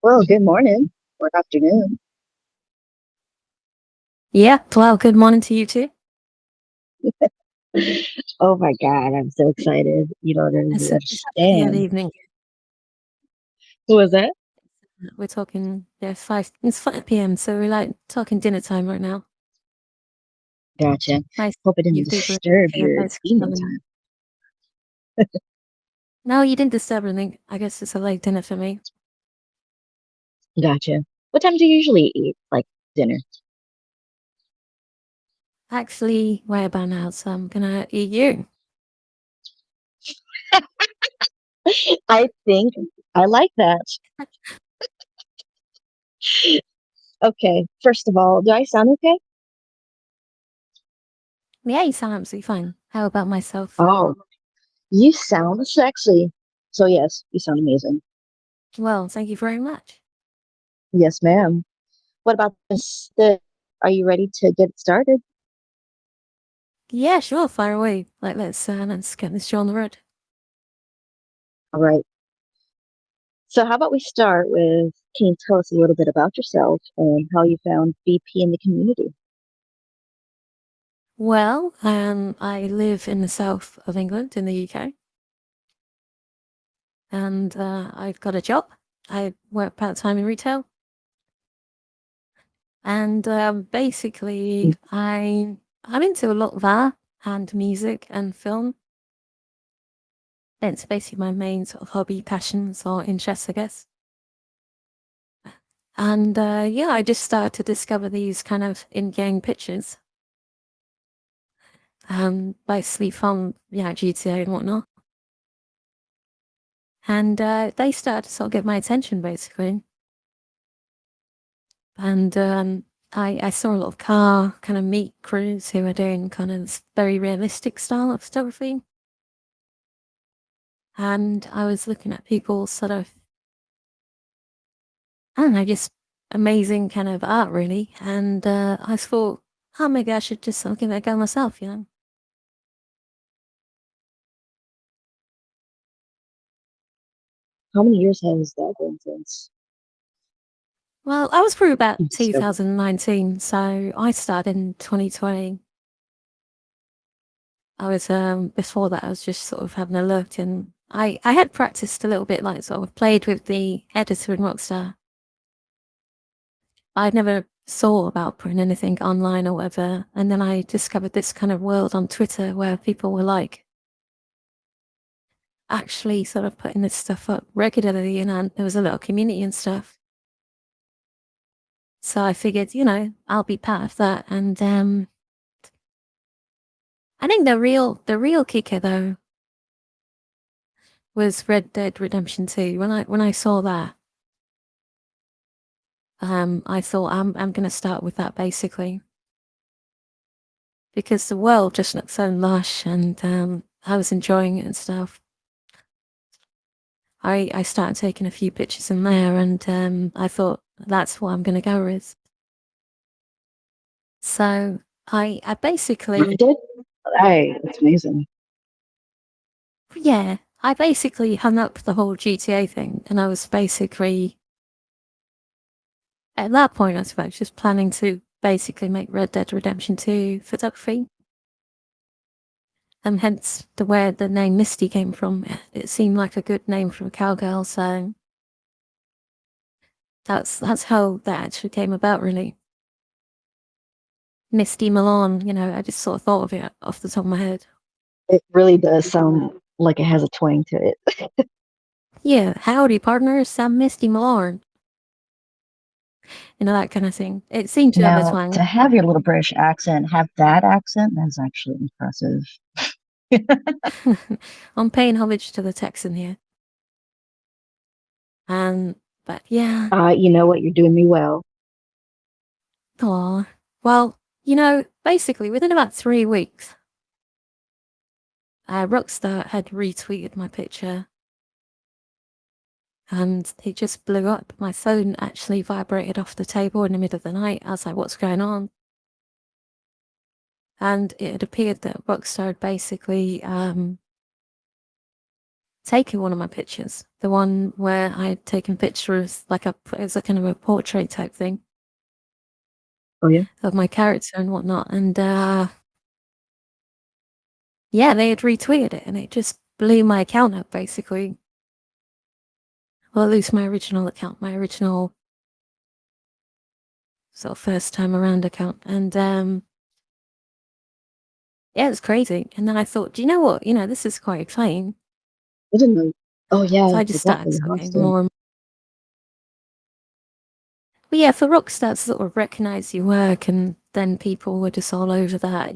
Well, good morning or afternoon. Yeah, well, good morning to you too. Oh my God, I'm so excited. You don't really It's actually an understand. evening. Who was that? We're talking, yeah, it's 5 p.m., so we're like talking dinner time right now. Gotcha. Nice Hope it didn't you people are disturb here your basically evening having. time. No, you didn't disturb anything. I guess it's a late dinner for me. Gotcha. What time do you usually eat, like dinner? Actually, right about now, so I'm gonna eat you. I think I like that. Okay, first of all, do I sound okay? Yeah, you sound absolutely fine. How about myself? Oh, you sound sexy. So yes, you sound amazing. Well, thank you very much. Yes, ma'am. What about this? Are you ready to get started? Yeah, sure, fire away. Like, let's get this show on the road. All right. So how about we start with, can you tell us a little bit about yourself and how you found BP in the community? Well, I live in the south of England in the UK. And I've got a job. I work part time in retail, and basically, I'm into a lot of art and music and film. It's basically my main sort of hobby, passions, or interests, I guess. And yeah, I just started to discover these kind of in-game pictures, basically from GTA and whatnot. And they started to sort of get my attention, basically. And I saw a lot of car kind of meet crews who are doing kind of this very realistic style of photography. And I was looking at people sort of, I don't know, just amazing kind of art, really. And I thought, oh, maybe I should just sort of give it a go myself, you know? How many years has that been since Well, I was through about you discovered? 2019, so I started in 2020. I was before that I was just sort of having a look, and I had practiced a little bit, like sort of played with the editor in Rockstar. I never saw about putting anything online or whatever. And then I discovered this kind of world on Twitter where people were like actually sort of putting this stuff up regularly, and there was a little community and stuff. So I figured, I'll be part of that. And I think the real kicker though was Red Dead Redemption 2. When I saw that, I thought I'm gonna start with that basically because the world just looked so lush, and I was enjoying it and stuff. I started taking a few pictures in there, and I thought that's what I'm going to go with. So I You basically, did? Hey, that's amazing. yeah, I basically hung up the whole GTA thing, and I was basically at that point, I suppose, just planning to basically make Red Dead Redemption 2 photography, and hence the where the name Misty came from. It seemed like a good name for a cowgirl, so that's how that actually came about, really. Misty Malorne, I just sort of thought of it off the top of my head. It really does sound like it has a twang to it. Yeah, howdy, partners. I'm Misty Malorne. That kind of thing. It seemed to have a Now, to twang. have your little British accent, have that accent, that's actually impressive. I'm paying homage to the Texan here. And, but yeah. You know what? You're doing me well. Aw. Well, basically within about 3 weeks, Rockstar had retweeted my picture and it just blew up. My phone actually vibrated off the table in the middle of the night. I was like, what's going on? And it had appeared that Rockstar had basically taken one of my pictures. The one where I had taken pictures, like it was a kind of a portrait type thing Oh yeah. of my character and whatnot. And yeah, they had retweeted it, and it just blew my account up, basically. Well, at least my original account, my original sort of first time around account. And yeah, it's crazy. And then I thought, do you know what? This is quite exciting. I didn't know. Oh yeah, So I just started exactly. sort of getting Rockstar. more. But yeah, for Rockstar to sort of recognize your work, and then people were just all over that.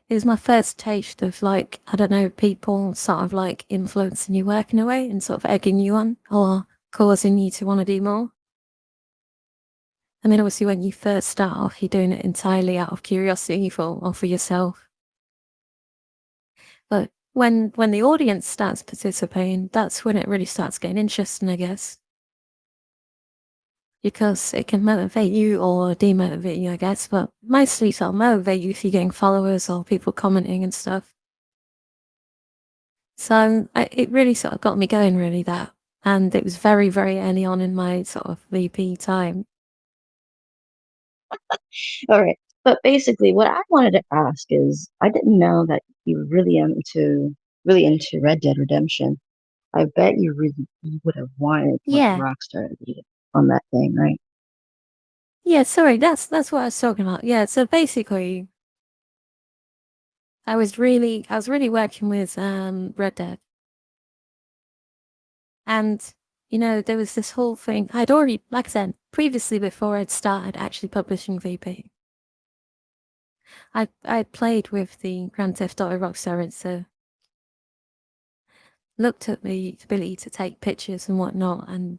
It was my first taste of, like, I don't know, people sort of like influencing your work in a way and sort of egging you on or causing you to want to do more. I mean, obviously, when you first start off, you're doing it entirely out of curiosity for yourself. But when the audience starts participating, that's when it really starts getting interesting, I guess. Because it can motivate you or demotivate you, I guess, but mostly sort of motivate you if you're getting followers or people commenting and stuff. So it really sort of got me going, really, that. And it was very, very early on in my sort of VP time. All right. But basically, what I wanted to ask is, I didn't know that you were really into Red Dead Redemption. I bet you would have wanted like Yeah. Rockstar Editor on that thing, right? Yeah, sorry, that's what I was talking about. Yeah, so basically I was really working with Red Dead. And there was this whole thing. I'd already, like I said, previously before I'd started actually publishing VP. I'd played with the Grand Theft Auto Rockstar Editor, looked at the ability to take pictures and whatnot, and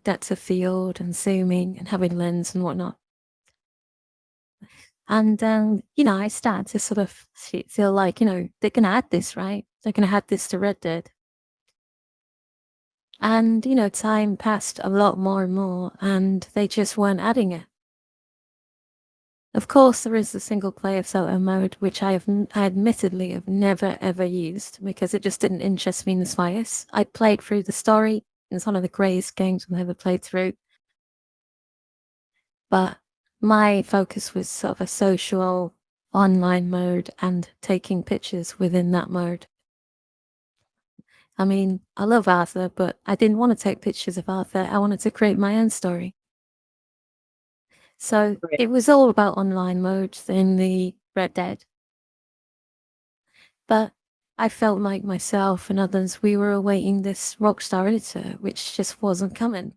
depth of field and zooming and having lens and whatnot. And I started to sort of feel like, they're gonna add this, right? They're gonna add this to Red Dead. And time passed a lot more and more, and they just weren't adding it. Of course, there is the single player photo mode, which I admittedly have never ever used because it just didn't interest me in the slightest. I played through the story. It's one of the greatest games I've ever played through. But my focus was sort of a social online mode and taking pictures within that mode. I mean, I love Arthur, but I didn't want to take pictures of Arthur. I wanted to create my own story. So Right. it was all about online modes in the Red Dead. But I felt like myself and others, we were awaiting this Rockstar Editor, which just wasn't coming.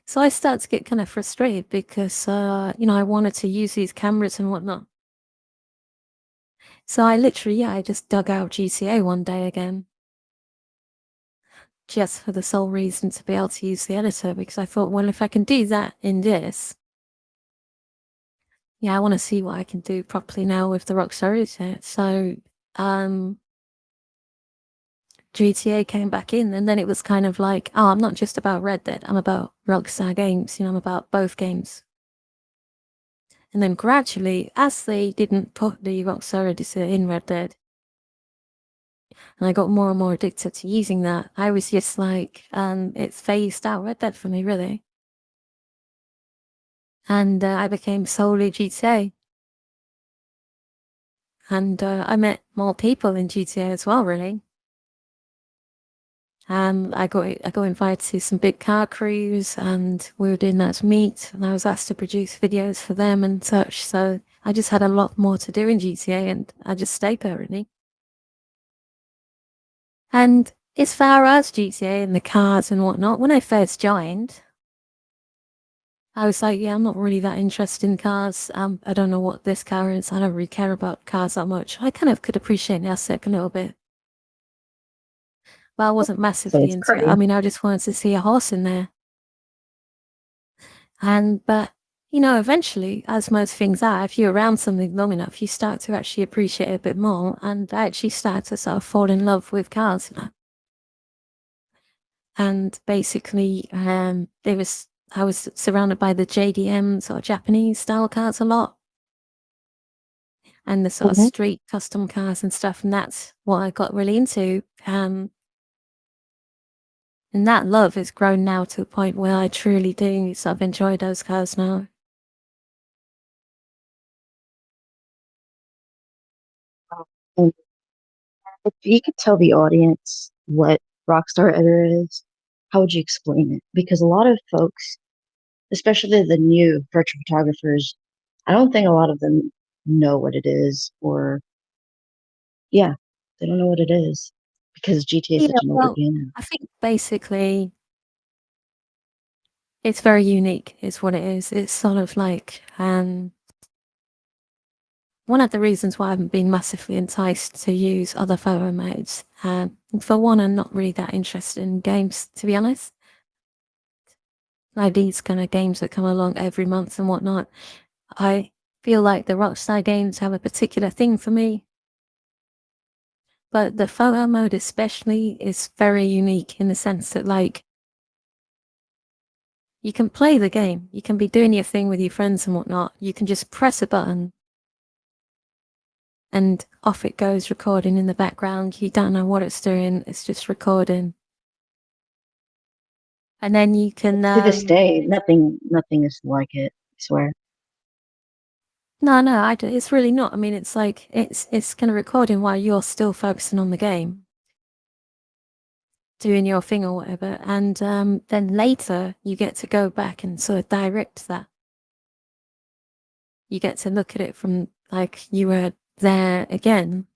So I started to get kind of frustrated because, I wanted to use these cameras and whatnot. So I literally, I just dug out GTA one day again, just for the sole reason to be able to use the editor, because I thought, well, if I can do that in this, yeah, I want to see what I can do properly now with the Rockstar Editor. So, GTA came back in, and then it was kind of like, oh, I'm not just about Red Dead, I'm about Rockstar Games, I'm about both games. And then gradually, as they didn't put the Rockstar Editor in Red Dead, and I got more and more addicted to using that, I was just like, it's phased out Red Dead for me, really. And I became solely GTA. And I met more people in GTA as well, really. I got invited to some big car crews, and we were doing that to meet, and I was asked to produce videos for them and such. So I just had a lot more to do in GTA, and I just stayed there, really. And as far as GTA and the cars and whatnot, when I first joined, I was like, yeah, I'm not really that interested in cars. I don't know what this car is. I don't really care about cars that much. I kind of could appreciate the aesthetic a little bit, but I wasn't So massively it's into it. I pretty. mean, I just wanted to see a horse in there. But eventually, as most things are, if you're around something long enough, you start to actually appreciate it a bit more. And I actually start to sort of fall in love with cars. And basically, I was surrounded by the JDM sort of Japanese style cars a lot. and the sort of Hmm. street custom cars and stuff, and that's what I got really into. And that love has grown now to the point where I truly do sort of enjoy those cars now. And if you could tell the audience what Rockstar Editor is, how would you explain it? Because a lot of folks, especially the new virtual photographers, I don't think a lot of them know what it is, or yeah, they don't know what it is because GTA is Yeah, such an older well, game now. I think basically it's very unique, is what it is. It's sort of like one of the reasons why I haven't been massively enticed to use other photo modes. For one, I'm not really that interested in games, to be honest. Like these kind of games that come along every month and whatnot. I feel like the Rockstar games have a particular thing for me, but the photo mode especially is very unique in the sense that, like, you can play the game, you can be doing your thing with your friends and whatnot, you can just press a button and off it goes recording in the background. You don't know what it's doing, it's just recording. And then you can, To this day, nothing is like it, I swear. no, it's really not. I mean, it's like, it's kind of recording while you're still focusing on the game, doing your thing or whatever. And then later you get to go back and sort of direct that. You get to look at it from like you were there again,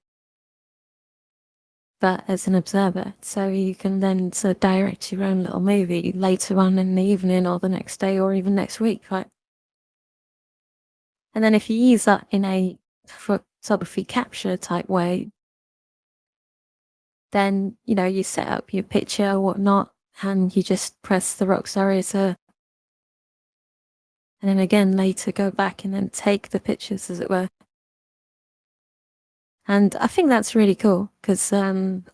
but as an observer. So you can then sort of direct your own little movie later on in the evening or the next day or even next week, right? And then if you use that in a photography capture type way, then, you know, you set up your picture or whatnot, and you just press the Rockstar Editor, and then again later go back and then take the pictures, as it were. And I think that's really cool because, I mean,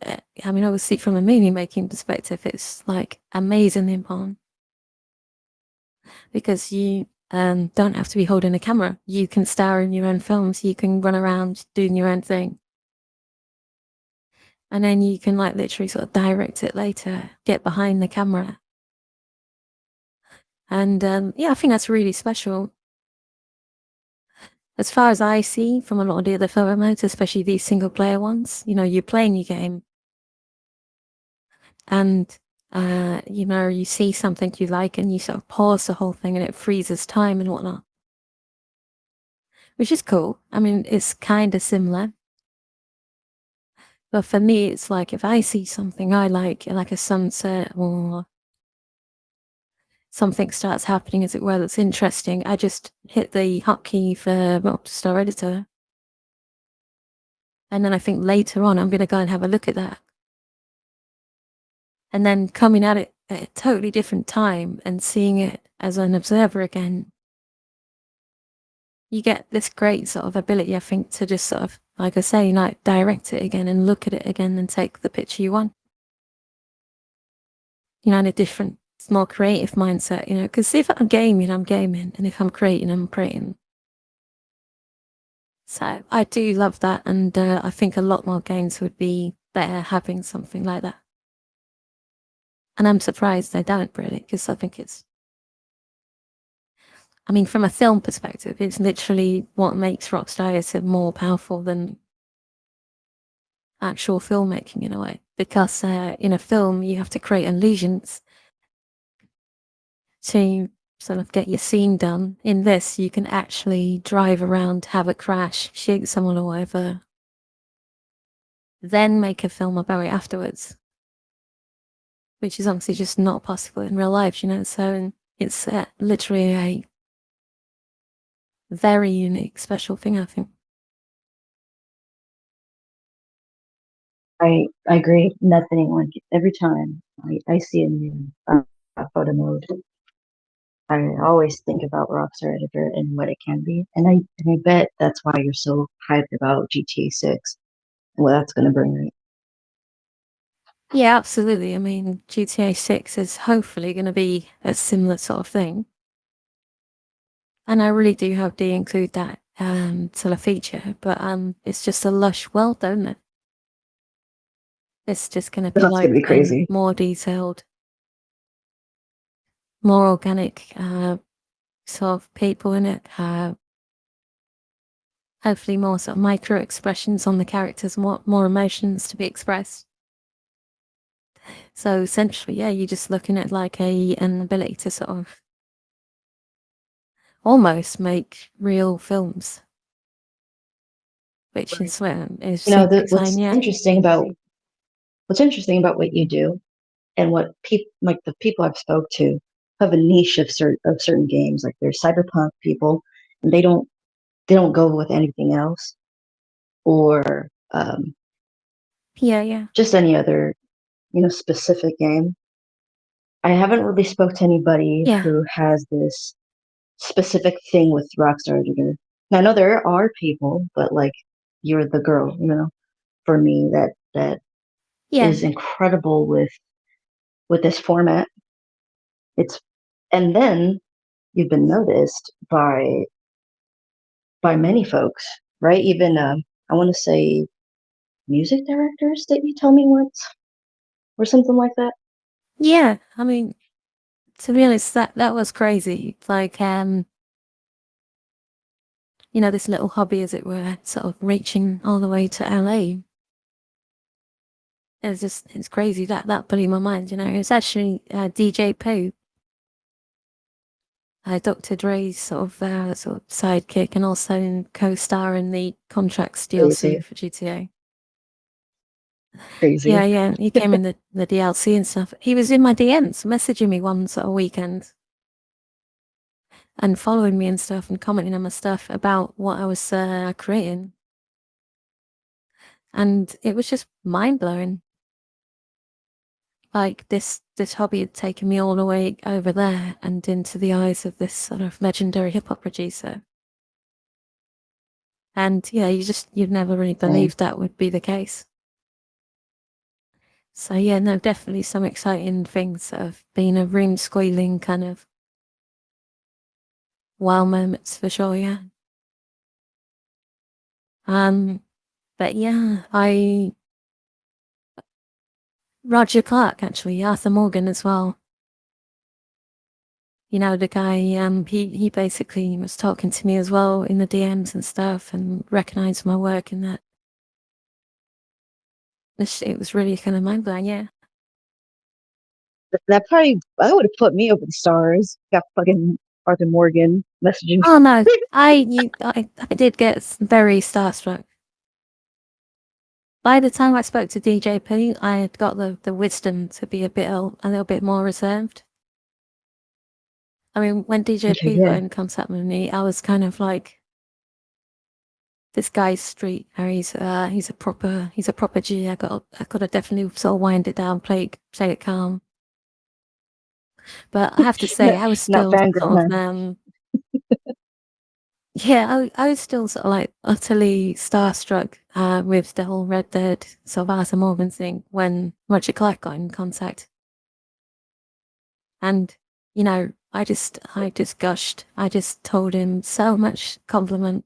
obviously from a movie making perspective, it's like amazingly important because you don't have to be holding a camera. You can star in your own films. You can run around doing your own thing. And then you can like literally sort of direct it later, get behind the camera. And yeah, I think that's really special. As far as I see from a lot of the other photo modes, especially these single player ones, you know, you're playing your game and you know, you see something you like and you sort of pause the whole thing and it freezes time and whatnot. Which is cool. I mean, it's kind of similar. But for me, it's like if I see something I like a sunset or something starts happening, as it were, that's interesting, I just hit the hotkey for Rockstar Editor. And then I think later on, I'm going to go and have a look at that. And then coming at it at a totally different time and seeing it as an observer again, you get this great sort of ability, I think, to just sort of, like I say, like direct it again and look at it again and take the picture you want. You know, in a different, more creative mindset, you know, because if I'm gaming, I'm gaming, and if I'm creating, I'm creating. So I do love that, and I think a lot more games would be better having something like that. And I'm surprised they don't really, because I think it's, I mean, from a film perspective, it's literally what makes Rockstar Editor more powerful than actual filmmaking in a way. Because in a film, you have to create illusions to sort of get your scene done. In this, you can actually drive around, have a crash, shoot someone or whatever, then make a film about it afterwards, which is obviously just not possible in real life, you know. So it's literally a very unique, special thing, I think. I agree. Nothing like it. Every time I see a new photo mode, I always think about Rockstar Editor and what it can be, and I bet that's why you're so hyped about GTA 6 and what that's going to bring. Right? Yeah, absolutely. I mean, GTA 6 is hopefully going to be a similar sort of thing. And I really do hope they include that till a feature, but it's just a lush world, don't it? It's just going to be That's gonna be like crazy. more detailed, more organic, sort of people in it. Hopefully, more sort of micro expressions on the characters, more emotions to be expressed. So essentially, yeah, you're just looking at like an ability to sort of almost make real films, which Right. is You know, super exciting. Yeah, what's interesting about what you do and what people like the people I've spoke to have a niche of certain games. Like there's cyberpunk people, and they don't go with anything else or yeah, yeah, just any other specific game. I haven't really spoke to anybody yeah, who has this specific thing with Rockstar Editor. Now, I know there are people, but like you're the girl, for me that yeah, is incredible with this format. It's and then you've been noticed by many folks, right? Even I want to say music directors that you tell me once or something like that. yeah. I mean, to be honest, that was crazy. Like, this little hobby, as it were, sort of reaching all the way to LA. It's crazy that blew my mind. It's actually DJ Pooh, Dr. Dre's sort of sidekick, and also co-star in the Contracts DLC Crazy, for GTA. Yeah, crazy. yeah, he came in the DLC and stuff. He was in my DMs, messaging me one sort of weekend and following me and stuff and commenting on my stuff about what I was creating. And it was just mind blowing. Like this hobby had taken me all the way over there and into the eyes of this sort of legendary hip hop producer. And yeah, you'd never really Dang. believed that would be the case. So yeah, no, definitely some exciting things that have been a room squealing kind of wow moments for sure, yeah. Um, but yeah, I Roger Clark actually, Arthur Morgan as well. The guy, he basically was talking to me as well in the DMs and stuff and recognized my work and that. It was really kind of mind blowing, yeah. That probably that would have put me over the stars. Got fucking Arthur Morgan messaging Oh no, I did get very starstruck. By the time I spoke to DJP, I had got the wisdom to be a little bit more reserved. I mean, when Okay, DJP got yeah. in contact with me, I was kind of like, this guy's street. He's a proper G. I got to definitely sort of wind it down, play it calm. But I have to say, Not, I was not still fangirl, sort of huh? yeah, I was still sort of like utterly starstruck with the whole Red Dead sort of Arthur Morgan thing when Roger Clark got in contact. And, I just gushed. I just told him so much compliment.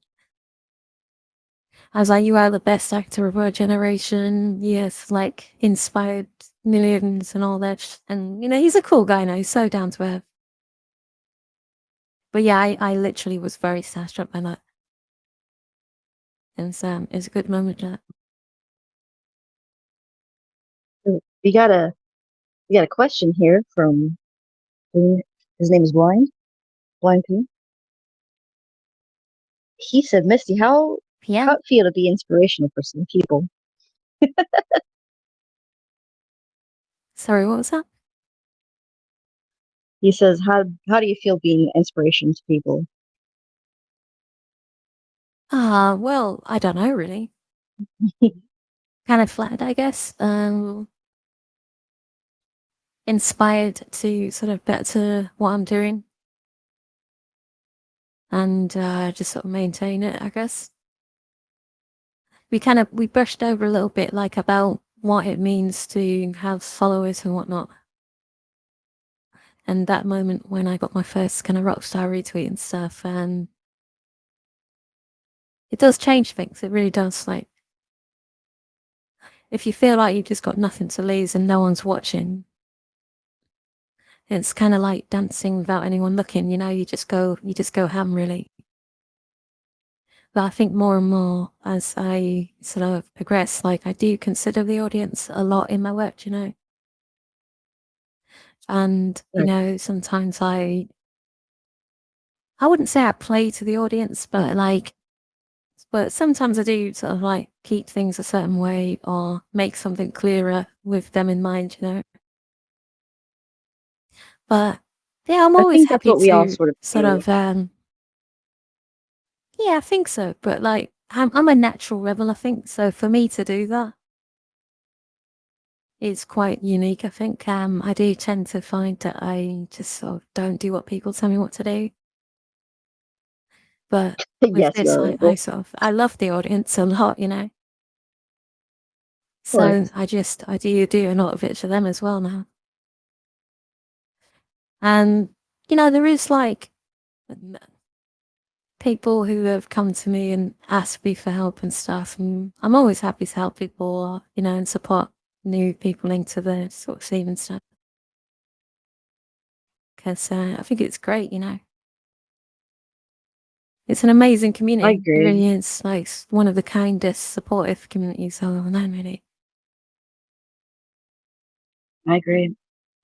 I was like, you are the best actor of our generation. Yes, like inspired millions and all that. And, he's a cool guy now. He's so down to earth. But yeah, I literally was very starstruck by that. And it's a good moment. That. We got a we got a question here from his name is Blind P. He said, Misty, Yeah. how it feel to be inspirational for some people? Sorry, what was that? He says, how do you feel being inspiration to people? Well, I don't know really. Kind of flattered, I guess. Inspired to sort of better what I'm doing and just sort of maintain it, I guess. We brushed over a little bit like about what it means to have followers and whatnot. And that moment when I got my first kind of Rockstar retweet and stuff, it does change things. It really does. Like, if you feel like you've just got nothing to lose and no one's watching, it's kind of like dancing without anyone looking. You just go ham, really. But I think more and more as I sort of progress, like I do consider the audience a lot in my work. And, Right. sometimes I wouldn't say I play to the audience, but sometimes I do sort of like keep things a certain way or make something clearer with them in mind. But yeah, I'm I always think that's happy what we all to sort of sort do. of, yeah, I think so. But like, I'm a natural rebel, I think. So for me to do that is quite unique, I think. I do tend to find that I just sort of don't do what people tell me what to do. But with Yes, this, you're a I rebel. sort of, I love the audience a lot. Of So course. I do a lot of it for them as well now. And, there is like people who have come to me and asked me for help and stuff. And I'm always happy to help people, and support new people into the sort of scene and stuff. Because I think it's great. It's an amazing I community. It agree. really is like one of the kindest, supportive communities I've ever known, really. I agree.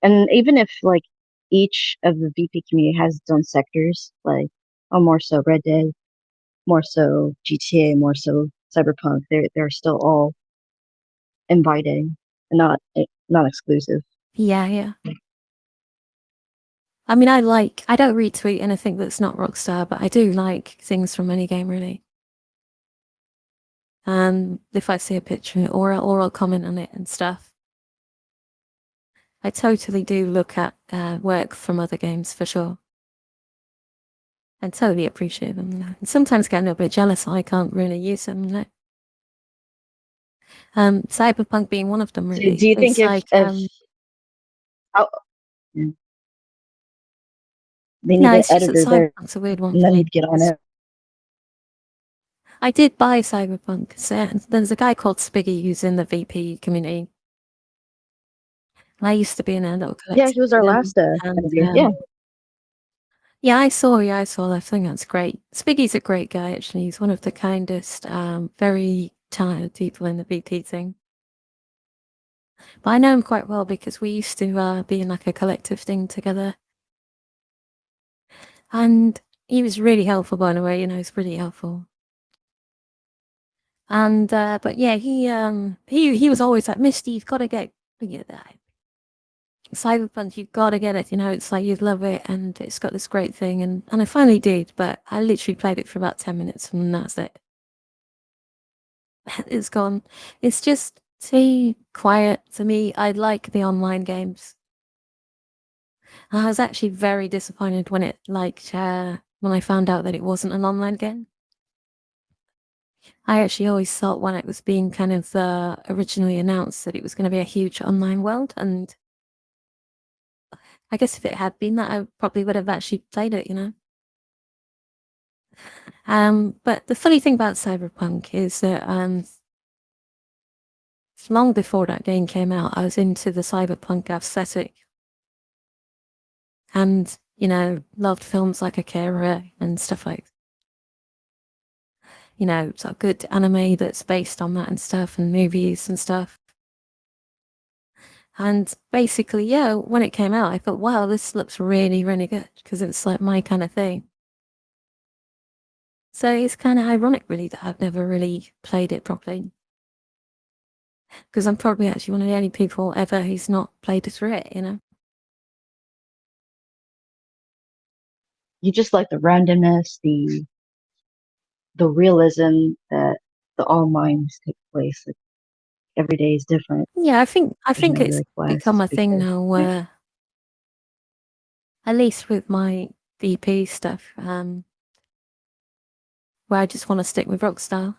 And even if like each of the VP community has its own sectors, like more so Red Dead, more so GTA, more so Cyberpunk, they're still all inviting and not exclusive. Yeah, yeah. I mean, I don't retweet anything that's not Rockstar, but I do like things from any game, really. If I see a picture or I'll comment on it and stuff. I totally do look at work from other games for sure. And totally appreciate them. And sometimes get a little bit jealous I can't really use them. Cyberpunk being one of them, So do really. you think It's if like, oh, yeah, they need no, an it's just that editor there Cyberpunk's a weird one and for then me. you'd get on 'Cause it? I did buy Cyberpunk. There's a guy called Spiggy who's in the VP community. And I used to be in a little Yeah, collective he was our with him. last And editor. Yeah, yeah, I saw that. I think that's great. Spiggy's a great guy, actually. He's one of the kindest, very talented people in the VP thing. But I know him quite well because we used to be in like a collective thing together. And he was really helpful, by the way, he's really helpful. And but yeah, he was always like, Misty, you've got to get that. Cyberpunk, you've got to get it. It's like you'd love it, and it's got this great thing, and I finally did, but I literally played it for about 10 minutes, and that's it. It's gone. It's just too quiet to me. I like the online games. I was actually very disappointed when I found out that it wasn't an online game. I actually always thought when it was being kind of originally announced that it was going to be a huge online world, and I guess if it had been that, I probably would have actually played it. But the funny thing about Cyberpunk is that long before that game came out, I was into the Cyberpunk aesthetic, and loved films like Akira and stuff like sort of good anime that's based on that and stuff, and movies and stuff. And basically, yeah, when it came out, I thought, wow, this looks really, really good because it's like my kind of thing. So it's kind of ironic, really, that I've never really played it properly because I'm probably actually one of the only people ever who's not played through it. you just like the randomness, the realism that the all minds take place. Like every day is different. Yeah, I There's think no it's really become quest a thing because now yeah, where, at least with my VP stuff, where I just want to stick with Rockstar,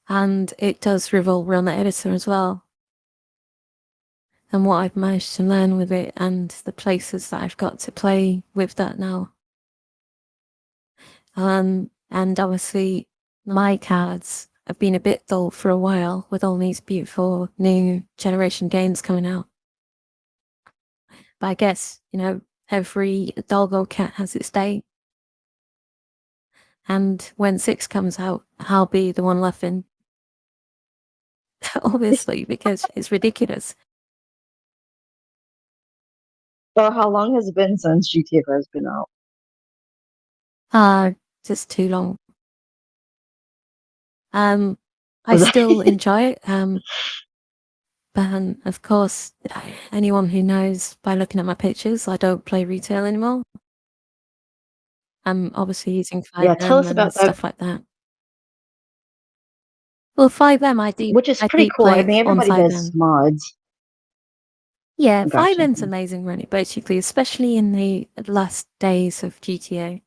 and it does revolve around the editor as well. And what I've managed to learn with it and the places that I've got to play with that now. And obviously my cards have been a bit dull for a while with all these beautiful new generation games coming out. But I guess, every dog or cat has its day. And when 6 comes out, I'll be the one laughing. Obviously, because it's ridiculous. So how long has it been since GTA 5 has been out? Just too long. I still enjoy it. But of course, anyone who knows by looking at my pictures, I don't play retail anymore. I'm obviously using Yeah, tell 5M us and about that, stuff like that. Well, 5M, which is I pretty do cool. I play mean, it on everybody does 5M. mods. Yeah, Gotcha. 5M's amazing, really, basically, especially in the last days of GTA,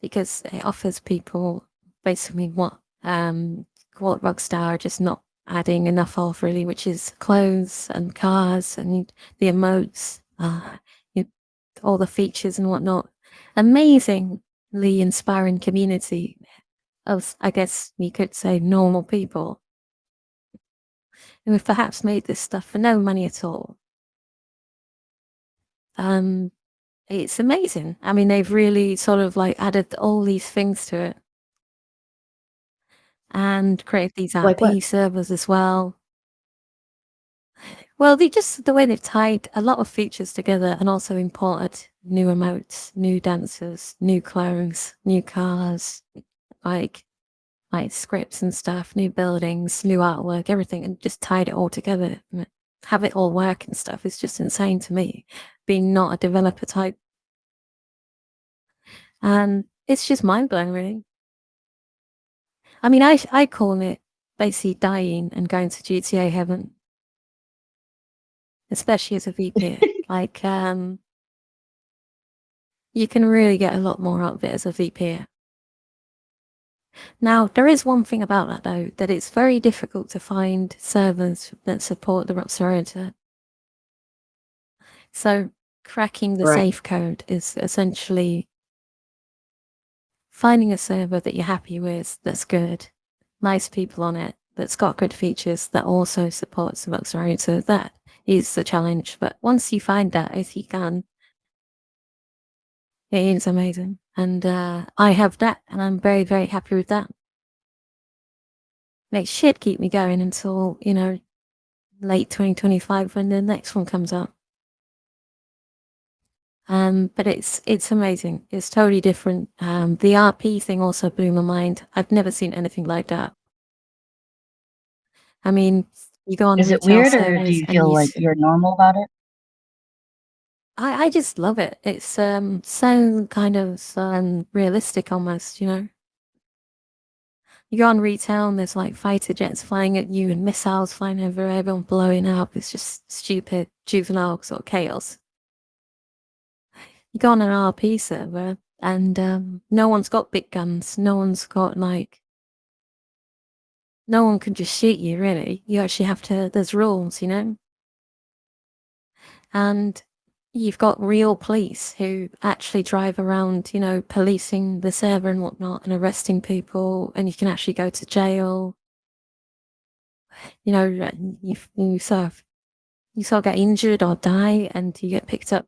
because it offers people basically what Rockstar are just not adding enough of, really, which is clothes and cars and the emotes, you all the features and whatnot. Amazingly inspiring community of, I guess you could say, normal people who have perhaps made this stuff for no money at all. Um, it's amazing. I mean, they've really sort of like added all these things to it and created these Like what? RP servers as well. Well, the way they've tied a lot of features together and also imported new emotes, new dancers, new clothes, new cars, like scripts and stuff, new buildings, new artwork, everything, and just tied it all together and have it all work and stuff is just insane to me, being not a developer type. And it's just mind blowing, really. I mean, I call it basically dying and going to GTA heaven, especially as a VP. Like, you can really get a lot more out of it as a VP. Now, there is one thing about that though, that it's very difficult to find servers that support the Rockstar Editor. So cracking the Right. safe code is essentially finding a server that you're happy with, that's good, nice people on it, that's got good features, that also supports the Rockstar Editor. That is the challenge. But once you find that, if you can, it is amazing. And I have that, and I'm very, very happy with that. It should keep me going until, late 2025 when the next one comes out. But it's amazing. It's totally different. The RP thing also blew my mind. I've never seen anything like that. I mean, you go on Is it retail weird or do servers you and feel like you're normal about it? I just love it. It's so kind of realistic almost, You go on retail and there's like fighter jets flying at you and missiles flying over everyone blowing up. It's just stupid juvenile sort of chaos. You go on an RP server and no one's got big guns. No one's got no one can just shoot you really. You actually have to, there's rules, and you've got real police who actually drive around, policing the server and whatnot and arresting people, and you can actually go to jail. You sort of get injured or die, and you get picked up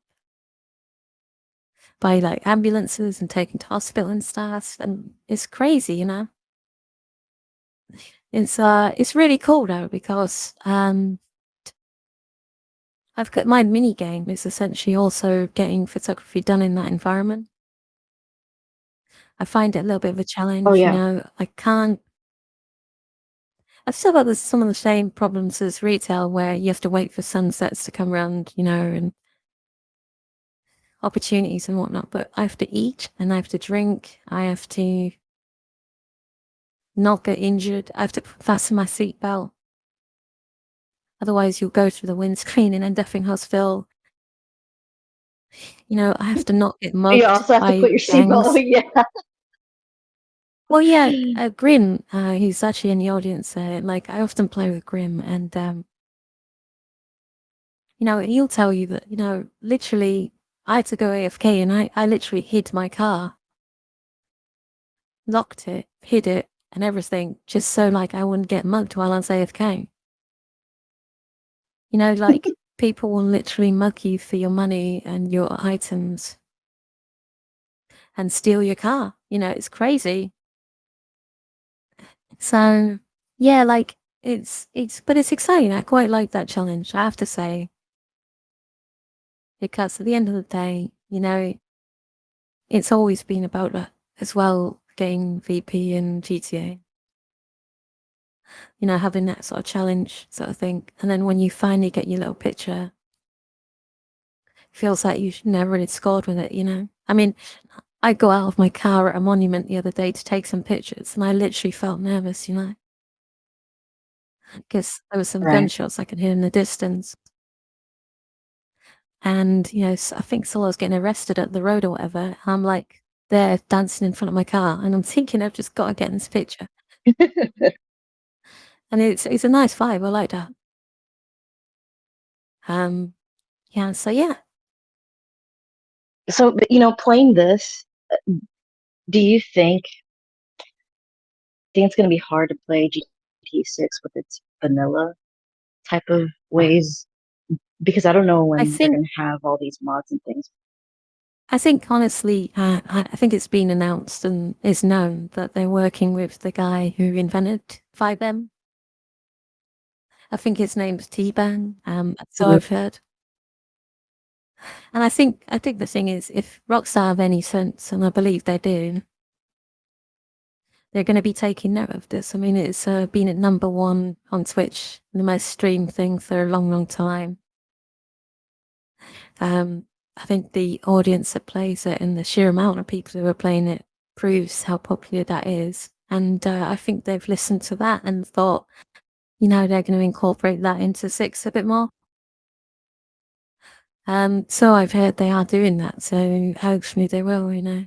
by like ambulances and taken to hospital and stuff, and it's crazy, It's really cool though because I've got my mini game is essentially also getting photography done in that environment. I find it a little bit of a Oh challenge, yeah. I can't. I've still got some of the same problems as retail where you have to wait for sunsets to come around, and opportunities and whatnot. But I have to eat and I have to drink. I have to not get injured. I have to fasten my seatbelt. Otherwise, you'll go through the windscreen and end up in hospital. I have to not get You mugged also have to by put your seatbelt. gangs. Yeah. Well, yeah, Grim, who's actually in the audience, like I often play with Grim, and he'll tell you that literally I had to go AFK, and I literally hid my car locked it, hid it, and everything, just so like I wouldn't get mugged while I was AFK. You know, like people will literally mug you for your money and your items and steal your car. You know, it's crazy. So yeah, like but it's exciting. I quite like that challenge, I have to say. Because at the end of the day, you know, it's always been about as well getting VP and GTA. You know, having that sort of challenge sort of thing. And then when you finally get your little picture, it feels like you never really scored with it, you know? I mean, I got out of my car at a monument the other day to take some pictures and I literally felt nervous, you know? Because there were some Right. gunshots I could hear in the distance. And, you know, I think someone was getting arrested at the road or whatever. And I'm like there dancing in front of my car and I'm thinking I've just got to get in this picture. And it's a nice vibe. I like that. Yeah, so yeah. So, but, playing this, do you think it's going to be hard to play GTA 6 with its vanilla type of ways? Because I don't know I when they're think going to have all these mods and things. I think honestly, I think it's been announced and is known that they're working with the guy who invented 5M. I think his name's T-Bang. So Mhm. I've heard. And I think the thing is, if Rockstar have any sense, and I believe they do, they're going to be taking note of this. I mean, it's been at #1 on Twitch, the most streamed thing for a long, long time. I think the audience that plays it and the sheer amount of people who are playing it proves how popular that is. And I think they've listened to that and thought, you know, they're going to incorporate that into 6 a bit more. So I've heard they are doing that. So hopefully they will, you know.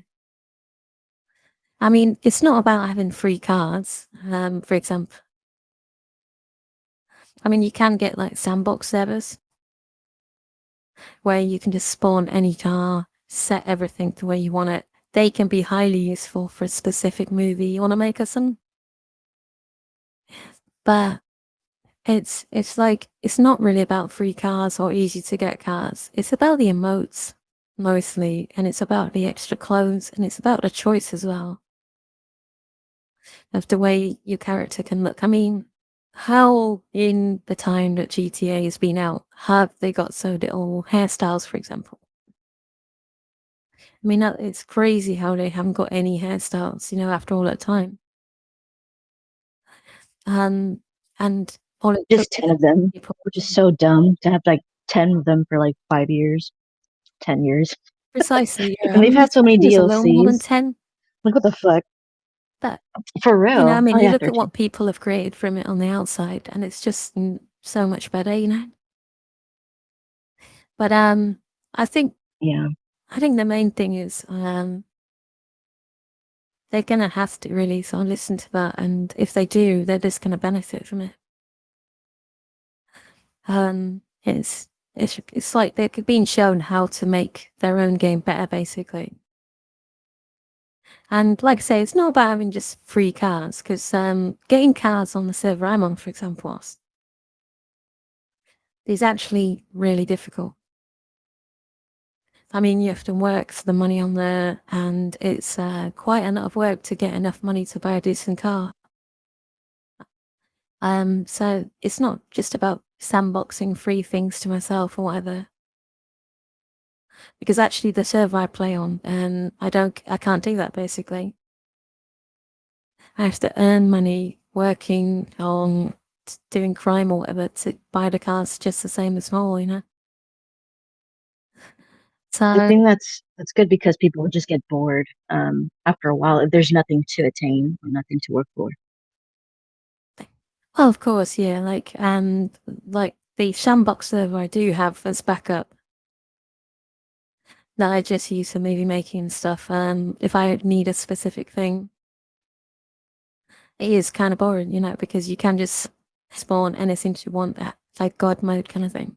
I mean, it's not about having free cards, for example. I mean, you can get like sandbox servers where you can just spawn any car, set everything the way you want it. They can be highly useful for a specific movie you want to make or something. But it's like it's not really about free cars or easy to get cars. It's about the emotes mostly, and it's about the extra clothes, and it's about the choice as well of the way your character can look. I mean, how in the time that GTA has been out have they got so little hairstyles, for example? I mean, it's crazy how they haven't got any hairstyles, you know, after all that time. Um, and all it took Just 10 of them, people which is so dumb to have like 10 of them for like 5 years, 10 years. precisely, yeah. I And they've mean, had so I many think there's a little more than DLCs. 10, Like, what the fuck? but For you know, I real? mean, Oh, you yeah, look at 13. what people have created from it on the outside, and it's just so much better, you know. But I think Yeah. I think the main thing is they're gonna have to really so listen to that, and if they do, they're just gonna benefit from it. It's like they're being shown how to make their own game better, basically. And like I say, it's not about having just free cars, because getting cars on the server I'm on, for example, is actually really difficult. I mean, you have to work for the money on there, and it's quite a lot of work to get enough money to buy a decent car. So it's not just about sandboxing free things to myself or whatever. Because actually, the server I play on, I can't do that basically. I have to earn money working on doing crime or whatever to buy the cars just the same as small, you know. I So, think that's good because people would just get bored after a while if there's nothing to attain or nothing to work for. well, of course, yeah, like the sandbox server I do have as backup that I just use for movie making and stuff. If I need a specific thing, it is kind of boring, you know, because you can just spawn anything you want, like God mode kind of thing.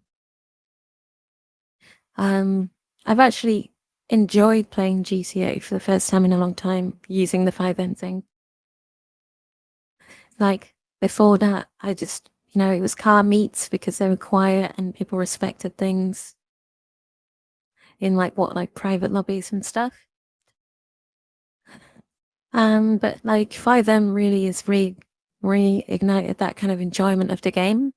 Um, I've actually enjoyed playing GTA for the first time in a long time using the 5M thing. Like before that, I just, it was car meets because they were quiet and people respected things in like private lobbies and stuff. But like 5M really is reignited that kind of enjoyment of the game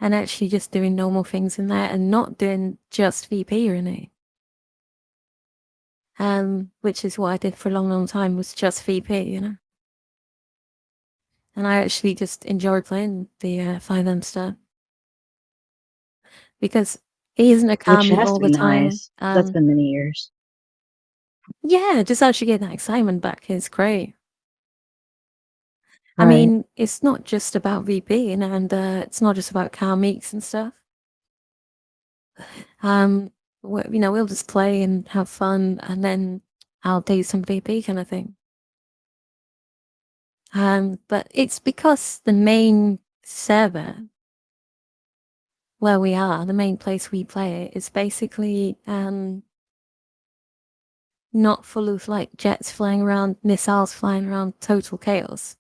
and actually just doing normal things in there and not doing just VP really. Which is what I did for a long, long time was just VP, And I actually just enjoyed playing the 5M stuff because he isn't a car which meet has all to the be time. nice. That's been many years. Yeah, just actually getting that excitement back is great. I Right. mean, it's not just about VP and it's not just about car meets and stuff. We'll just play and have fun, and then I'll do some VP kind of thing. But it's because the main server where we are, the main place we play it, is basically not full of like jets flying around, missiles flying around, total chaos.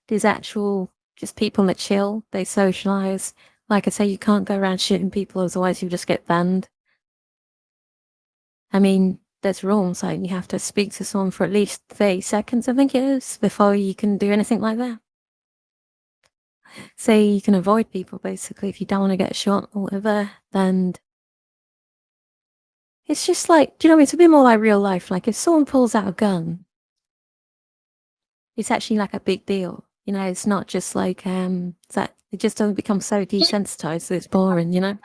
There's actual just people that chill, they socialize. Like I say, you can't go around shooting people, otherwise you just get banned. I mean, there's rules, like you have to speak to someone for at least 30 seconds, I think it is, before you can do anything like that. So you can avoid people, basically, if you don't want to get shot or whatever, then it's just like, do you know what I mean? It's a bit more like real life. Like if someone pulls out a gun, it's actually like a big deal. It's not just like, that it just doesn't become so desensitized that it's boring. Like,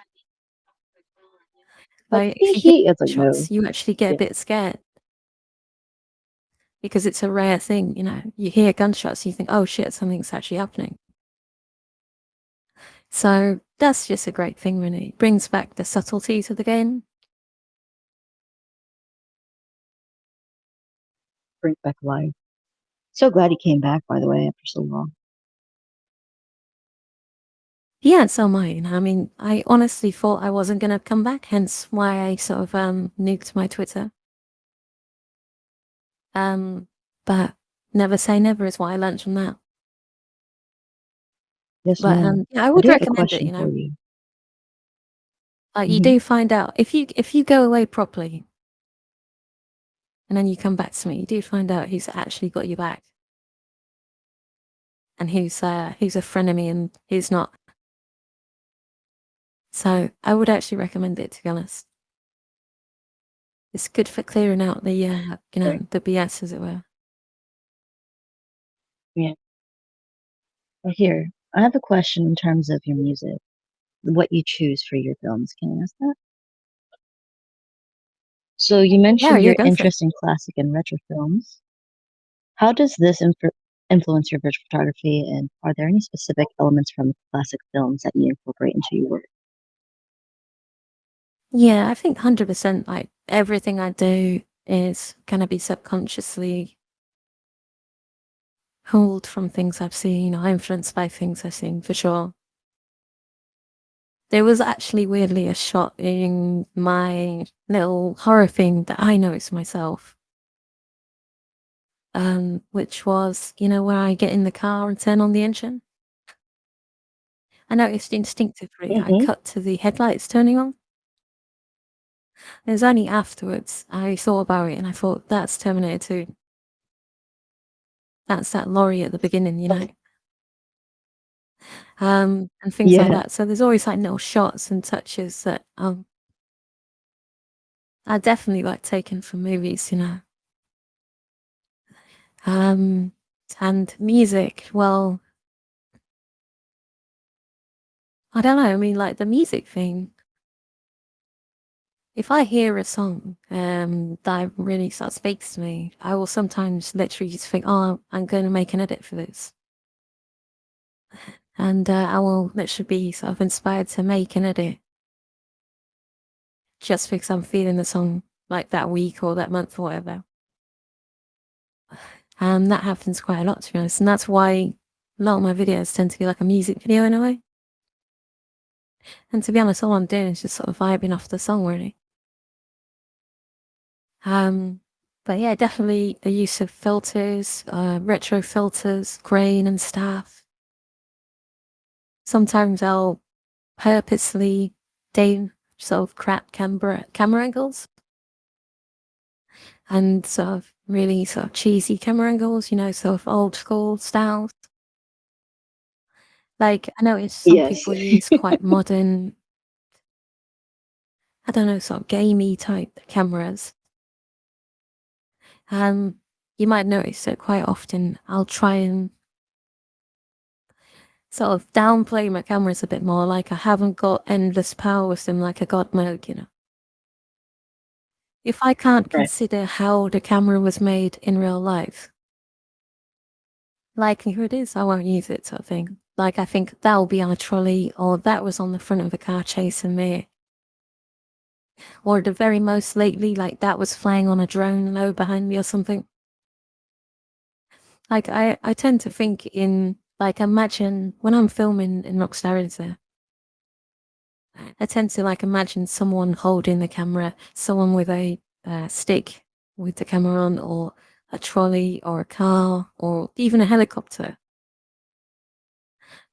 Like if hee you hear hee. It's like, no. shots, you actually get a Yeah. bit scared because it's a rare thing. You hear gunshots, you think, oh shit, something's actually happening. So that's just a great thing, really. It brings back the subtleties of the game. Bring back life. So glad he came back, by the way, after so long. Yeah, so am I. I mean, I honestly thought I wasn't going to come back, hence why I sort of nuked my Twitter. But never say never is what I learned from that. Yes, But ma'am. yeah, I I would do have a recommend it. question for you. Like you Hmm. do find out if you go away properly and then you come back to me, you do find out who's actually got your back and who's a frenemy and who's not. So I would actually recommend it, to be honest. It's good for clearing out the BS, as it were. Yeah. Well, here, I have a question in terms of your music, what you choose for your films. Can I ask that? So you Yeah, mentioned yeah, your go for it. interest in classic and retro films. How does this influence your visual photography, and are there any specific elements from classic films that you incorporate into your work? Yeah, I think 100%. Like everything I do is gonna be subconsciously pulled from things I've seen or influenced by things I've seen for sure. There was actually weirdly a shot in my little horror thing that I noticed myself. Which was, where I get in the car and turn on the engine. I noticed instinctively I Mm-hmm. cut to the headlights turning on. It was only afterwards I thought about it and I thought, that's Terminator 2. That's that lorry at the beginning. And things like Yeah. that. So there's always like little shots and touches that I definitely like taken from movies. Um, and music, well, I don't know. I mean, like the music thing. If I hear a song that really sort of speaks to me, I will sometimes literally just think, "Oh, I'm going to make an edit for this," and I will literally be sort of inspired to make an edit just because I'm feeling the song like that week or that month or whatever. That happens quite a lot, to be honest, and that's why a lot of my videos tend to be like a music video in a way. And to be honest, all I'm doing is just sort of vibing off the song, really. But yeah, definitely the use of filters, retro filters, grain and stuff. Sometimes I'll purposely do sort of crap camera angles and sort of really sort of cheesy camera angles, you know, sort of old school styles. Like I noticed some Yes. people use quite modern, I don't know, sort of gamey type cameras. You might notice that quite often I'll try and sort of downplay my cameras a bit more, like I haven't got endless power with them like a god mode, you know. If I can't Right. consider how the camera was made in real life, like here it is, I won't use it sort of thing. Like I think that'll be on a trolley, or that was on the front of a car chasing me. Or the very most lately, like that was flying on a drone low behind me or something. Like I tend to think in like imagine when I'm filming in Rockstar Editor, I tend to like imagine someone holding the camera, someone with a stick with the camera on, or a trolley, or a car, or even a helicopter.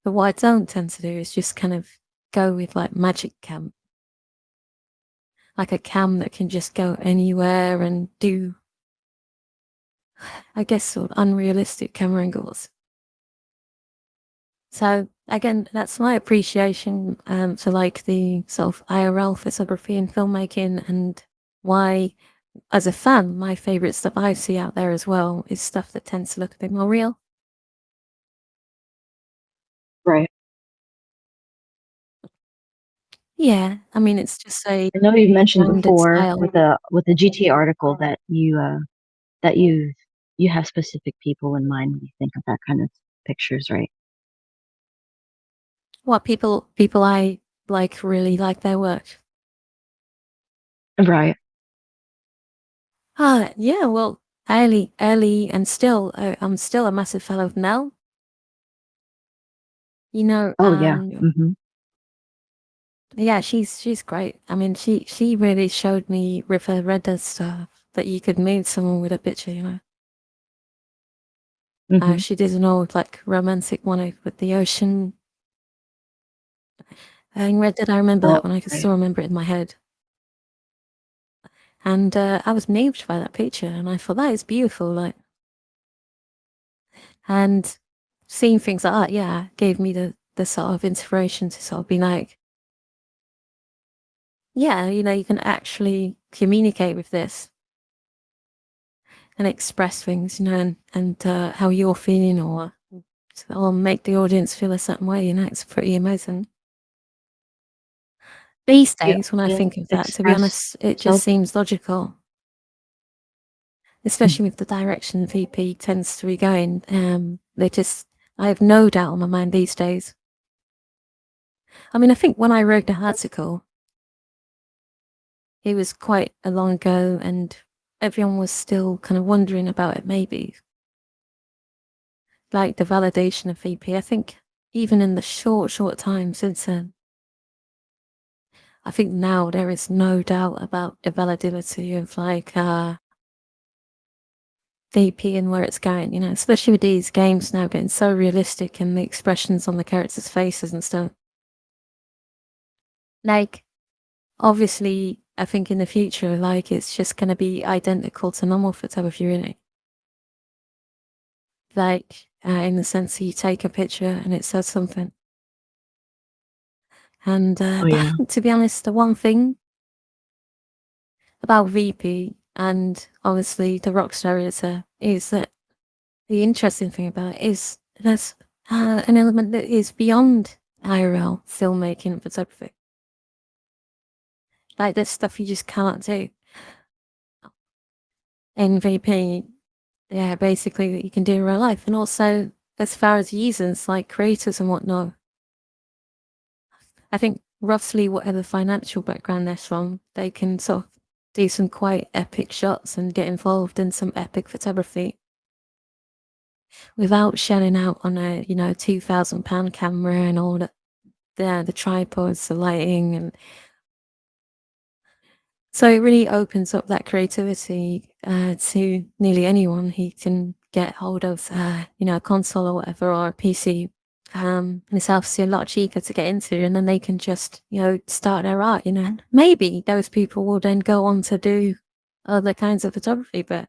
But what I don't tend to do is just kind of go with like magic cam, like a cam that can just go anywhere and do, I guess, sort of unrealistic camera angles. So again, that's my appreciation to like the sort of IRL photography and filmmaking, and why, as a fan, my favorite stuff I see out there as well is stuff that tends to look a bit more real. Right. Yeah, I mean, it's just a I know you mentioned standard before style. with the GT article that you have specific people in mind when you think of that kind of pictures, right? What people I like really like their work. Right. Yeah, well, early, and still, I'm still a massive fan of Mel. You know, Oh yeah. yeah, she's great. I mean, she really showed me with her Redder stuff that you could meet someone with a picture. You know, Hmm. she did an old like romantic one with the ocean. In Red Dead, I remember Oh, that one. I can right. still remember it in my head. And I was moved by that picture, and I thought that is beautiful. Like, and seeing things like that, yeah, gave me the sort of inspiration to sort of be like, yeah, you know, you can actually communicate with this and express things, you know, and how you're feeling, or make the audience feel a certain way. You know, it's pretty amazing. These The days, when I think audience of that, to be express honest, it just themselves. seems logical, especially with the direction VP tends to be going. I have no doubt on my mind these days. I mean, I think when I wrote the article, it was quite a long ago, and everyone was still kind of wondering about it, maybe. Like the validation of VP. I think even in the short time since then, I think now there is no doubt about the validity of like VP and where it's going, you know, especially with these games now getting so realistic and the expressions on the characters' faces and stuff. Like, obviously, I think in the future, like, it's just going to be identical to normal photography, really. Like, in the sense that you take a picture and it says something. And, Oh but I yeah. think, to be honest, the one thing about VP and obviously the Rockstar Editor is that the interesting thing about it is there's an element that is beyond IRL filmmaking and photography. Like there's stuff you just cannot do in VP. Yeah, basically that you can do in real life, and also as far as users like creators and whatnot. I think roughly whatever financial background they're from, they can sort of do some quite epic shots and get involved in some epic photography without shelling out on a £2,000 camera and all the tripods, the lighting, and so it really opens up that creativity to nearly anyone who can get hold of, a console or whatever, or a PC. And it's obviously a lot cheaper to get into, and then they can just, start their art, Maybe those people will then go on to do other kinds of photography, but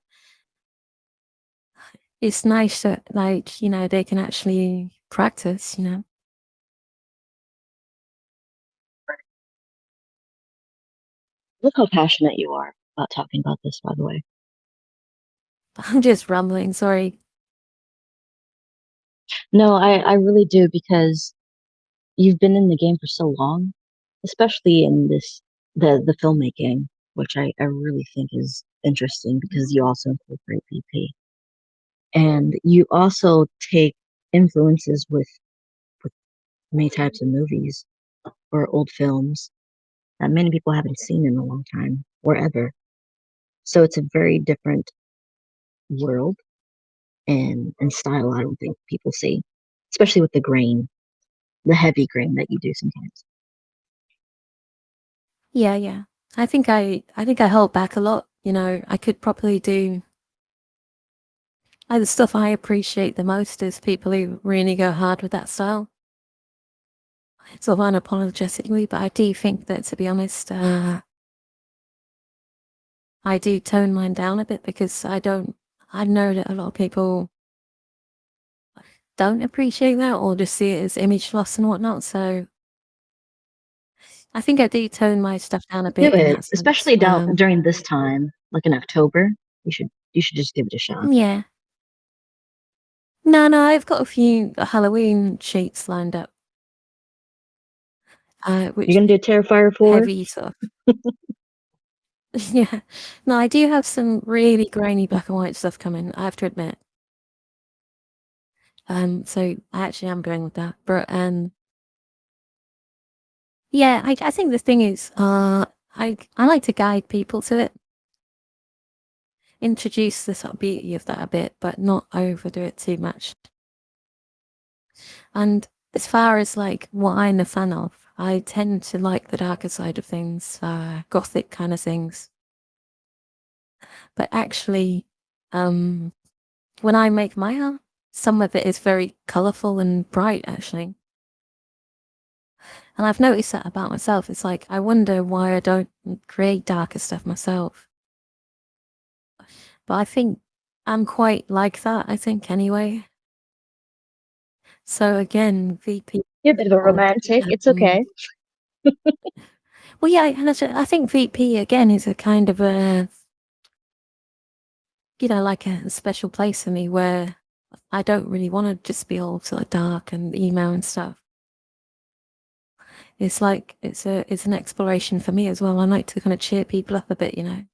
it's nice that, like, they can actually practice. Look how passionate you are about talking about this, by the way. I'm just rambling, sorry. No, I really do because you've been in the game for so long, especially in the filmmaking, which I really think is interesting because you also incorporate VP. And you also take influences with many types of movies or old films that many people haven't seen in a long time or ever. So it's a very different world and style I don't think people see, especially with the grain, the heavy grain that you do sometimes. Yeah, yeah. I think I held back a lot. I could probably do the stuff I appreciate the most is people who really go hard with that style. Sort of unapologetically, but I do think that, to be honest, I do tone mine down a bit because I know that a lot of people don't appreciate that or just see it as image loss and whatnot. So I think I do tone my stuff down a Do bit in it, that sense. especially during this time, like in October. You should just give it a shot. Yeah. No, no, I've got a few Halloween sheets lined up, You're which gonna do Terrifier 4? heavy sort of. Yeah. No, I do have some really grainy black and white stuff coming, I have to admit. So I actually am going with that. But yeah, I think the thing is, I like to guide people to it, introduce the sort of beauty of that a bit, but not overdo it too much. And as far as like what I'm a fan of, I tend to like the darker side of things, gothic kind of things. But actually, um, when I make my art, some of it is very colourful and bright, actually. And I've noticed that about myself. It's like, I wonder why I don't create darker stuff myself. But I think I'm quite like that, I think, anyway. So again, VP. You're a bit of a romantic. It's okay. Well, yeah, and I think VP again is a kind of a, like a special place for me where I don't really want to just be all sort of dark and emo and stuff. It's like it's an exploration for me as well. I like to kind of cheer people up a bit. I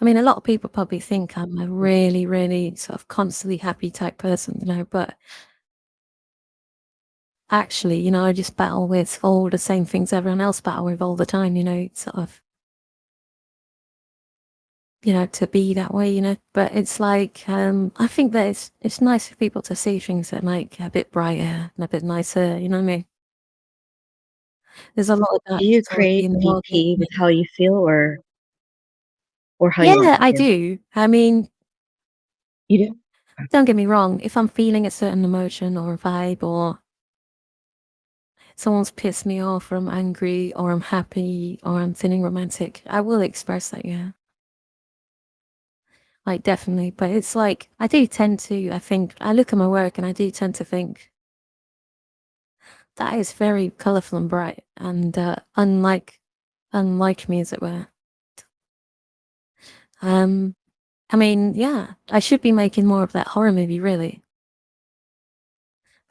mean, a lot of people probably think I'm a really, really sort of constantly happy type person, but actually, I just battle with all the same things everyone else battle with all the time, sort of, to be that way. But it's like, I think that it's nice for people to see things that like a bit brighter and a bit nicer, you know what I mean? There's a lot of Do darkness you already create in the world. VP with how you feel or how you want Yeah, to I feel? do. I mean, You do? don't get me wrong, if I'm feeling a certain emotion or a vibe or someone's pissed me off or I'm angry or I'm happy or I'm feeling romantic, I will express that, yeah. Like definitely. But it's like I do tend to, I think I look at my work and I do tend to think that is very colourful and bright and unlike me as it were. Um I mean, yeah, I should be making more of that horror movie really.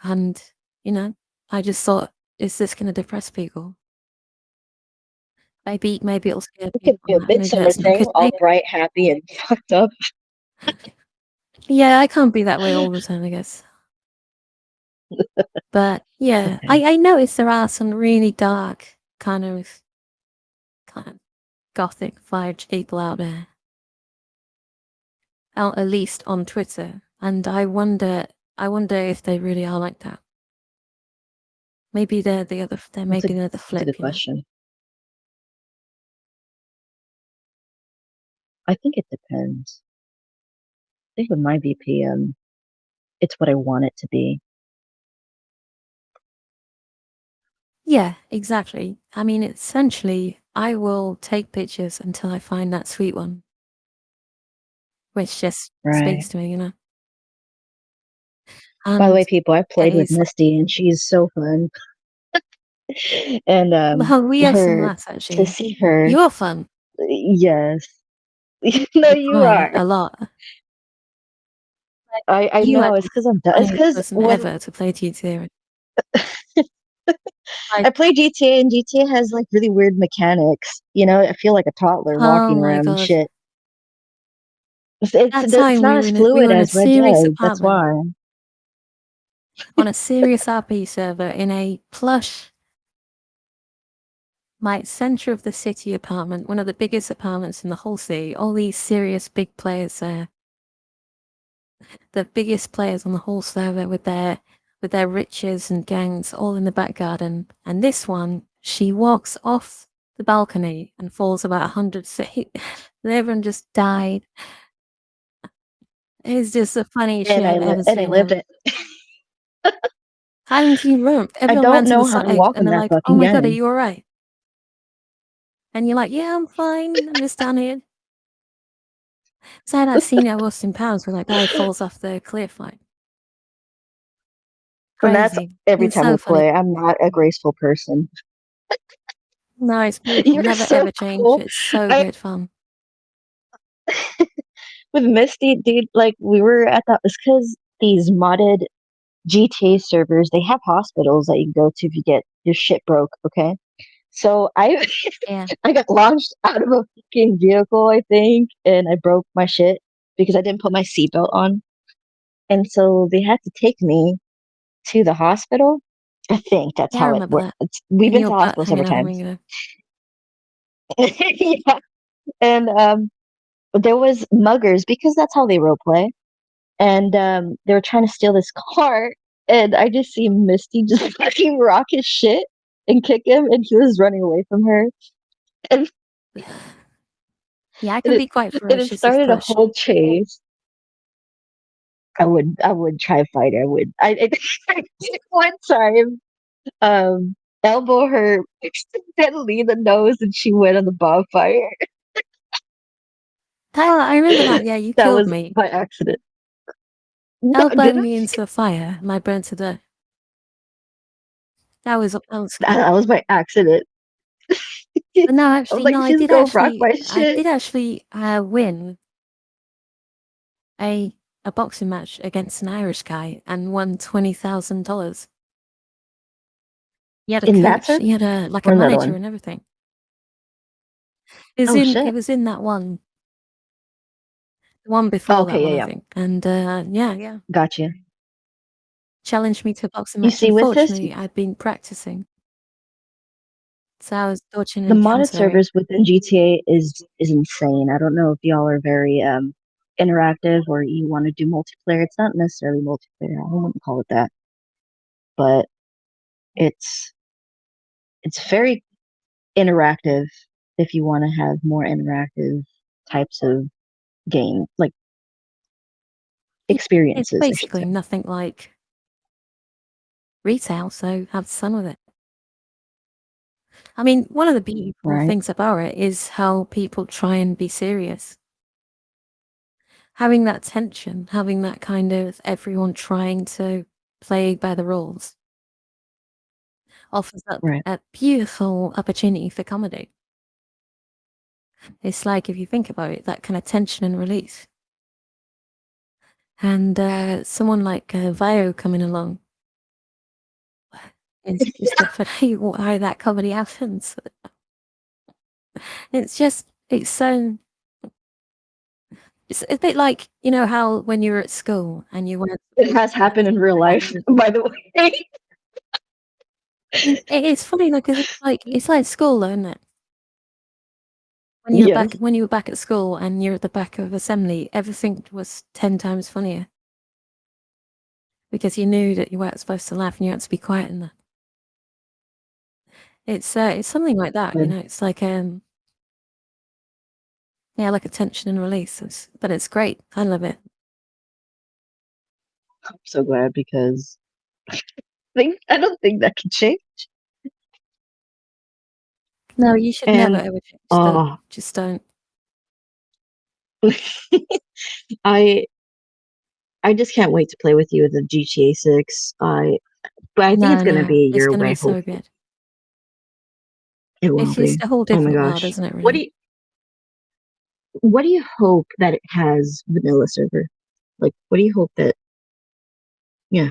And, you know, I just thought, is this gonna depress people? Maybe it'll scare It could be people. a Maybe midsummer that's not a thing, good all thing. bright, happy, and fucked up. Yeah, I can't be that way all the time, I guess. But It's yeah, okay. I noticed there are some really dark kind of gothic vibed people out there, out at least on Twitter, and I wonder if they really are like that. Maybe they're the other. Maybe they're the that's a flip. good question. I think it depends. I think with my VP, it's what I want it to be. Yeah, exactly. I mean, essentially, I will take pictures until I find that sweet one, which just Right. speaks to me, By the way, And people, I it played with is. Misty and she's so fun. And Well, we have some her laughs to actually. see her, You're fun. yes. No, I you cry are. a lot. I You know might it's be because I'm done. the It's funniest because person when ever to play GTA. I, I play GTA and GTA has like really weird mechanics. You know, I feel like a toddler oh walking my around and god. shit. That It's time not as we fluid were in a as Red serious Dead. That's apartment why. on a serious RP server in a plush, like center of the city apartment, one of the biggest apartments in the whole city. All these serious big players there, the biggest players on the whole server with their riches and gangs all in the back garden. And this one, she walks off the balcony and falls about 100 feet. Everyone just died. It's just the funniest shit I've ever And I seen lived ever. it. And you run, I everyone ran don't to the know how to side walk and on they're that like, oh fucking my god, are gun. you alright? And you're like, yeah, I'm fine. I'm just down here. It's like that scene at Austin Powers where that guy falls off the cliff. Like, And that's crazy. every It's time so we funny. play. I'm not a graceful person. No, it's beautiful. You're Never so ever change. cool. It's so I good fun. with Misty, dude, like we were at that. It's because these modded GTA servers, they have hospitals that you can go to if you get your shit broke. Okay, so I Yeah. I got launched out of a fucking vehicle, I think, and I broke my shit because I didn't put my seatbelt on, and so they had to take me to the hospital. I think that's Yeah, I how it remember works. that. We've And been your to butt hospital hanging several out the times. window. Yeah. And there was muggers because that's how they role play. And they were trying to steal this car, and I just see Misty just fucking rock his shit and kick him, and he was running away from her, and, Yeah, I and can it be quite and it ferocious with started a push. whole chase. I would try to fight her. I would I did one time elbow her accidentally in the nose, and she went on the bonfire. Tyler, I remember that. Yeah, you That killed was me. by accident. No, Elbow did I? me into a fire and I burned to death. That was That was by accident. but no, I was actually, like, no, she's gonna rock my shit. win a a boxing match against an Irish guy and won $20,000. He had a In that coach, server he had a like a or another manager one? and everything. Oh It shit. was in that one, the one Oh, before that okay, yeah, one, I yeah. think. And yeah, Gotcha. challenged me to a boxing You match. see, with this, Unfortunately, I'd been practicing, so I was dodging an the modded encounter. servers within GTA is insane. I don't know if y'all are very interactive or you want to do multiplayer. It's not necessarily multiplayer. I wouldn't call it that, but it's it's very interactive if you want to have more interactive types of game, like It's experiences, I should basically say. nothing like retail, so have fun with it. I mean, one of the beautiful Right, things about it is how people try and be serious. Having that tension, having that kind of everyone trying to play by the rules offers up right. a beautiful opportunity for comedy. It's like, if you think about it, that kind of tension and release. And someone like Vio coming along is definitely why that comedy happens. It's so it's a bit like, you know, how when you were at school and you weren't It has supposed happened in real to life, by the way. it's funny, like, 'cause it's like school, though, isn't it? Yes. When you were back at school and you're at the back of assembly, everything was 10 times funnier because you knew that you weren't supposed to laugh and you had to be quiet in there. It's something like that, you Good. know. It's like yeah, like a tension and release. But it's great. I love it. I'm so glad because I don't think that can change. No, you should never And ever change stuff. uh Just don't. I I just can't wait to play with you with the GTA 6. But I think it's No, gonna no, be it's your gonna be way, so hopefully. good. It will It's just be. a whole Oh my different world, gosh. isn't it? Really. What do you hope that it has vanilla server? Like what do you hope that yeah,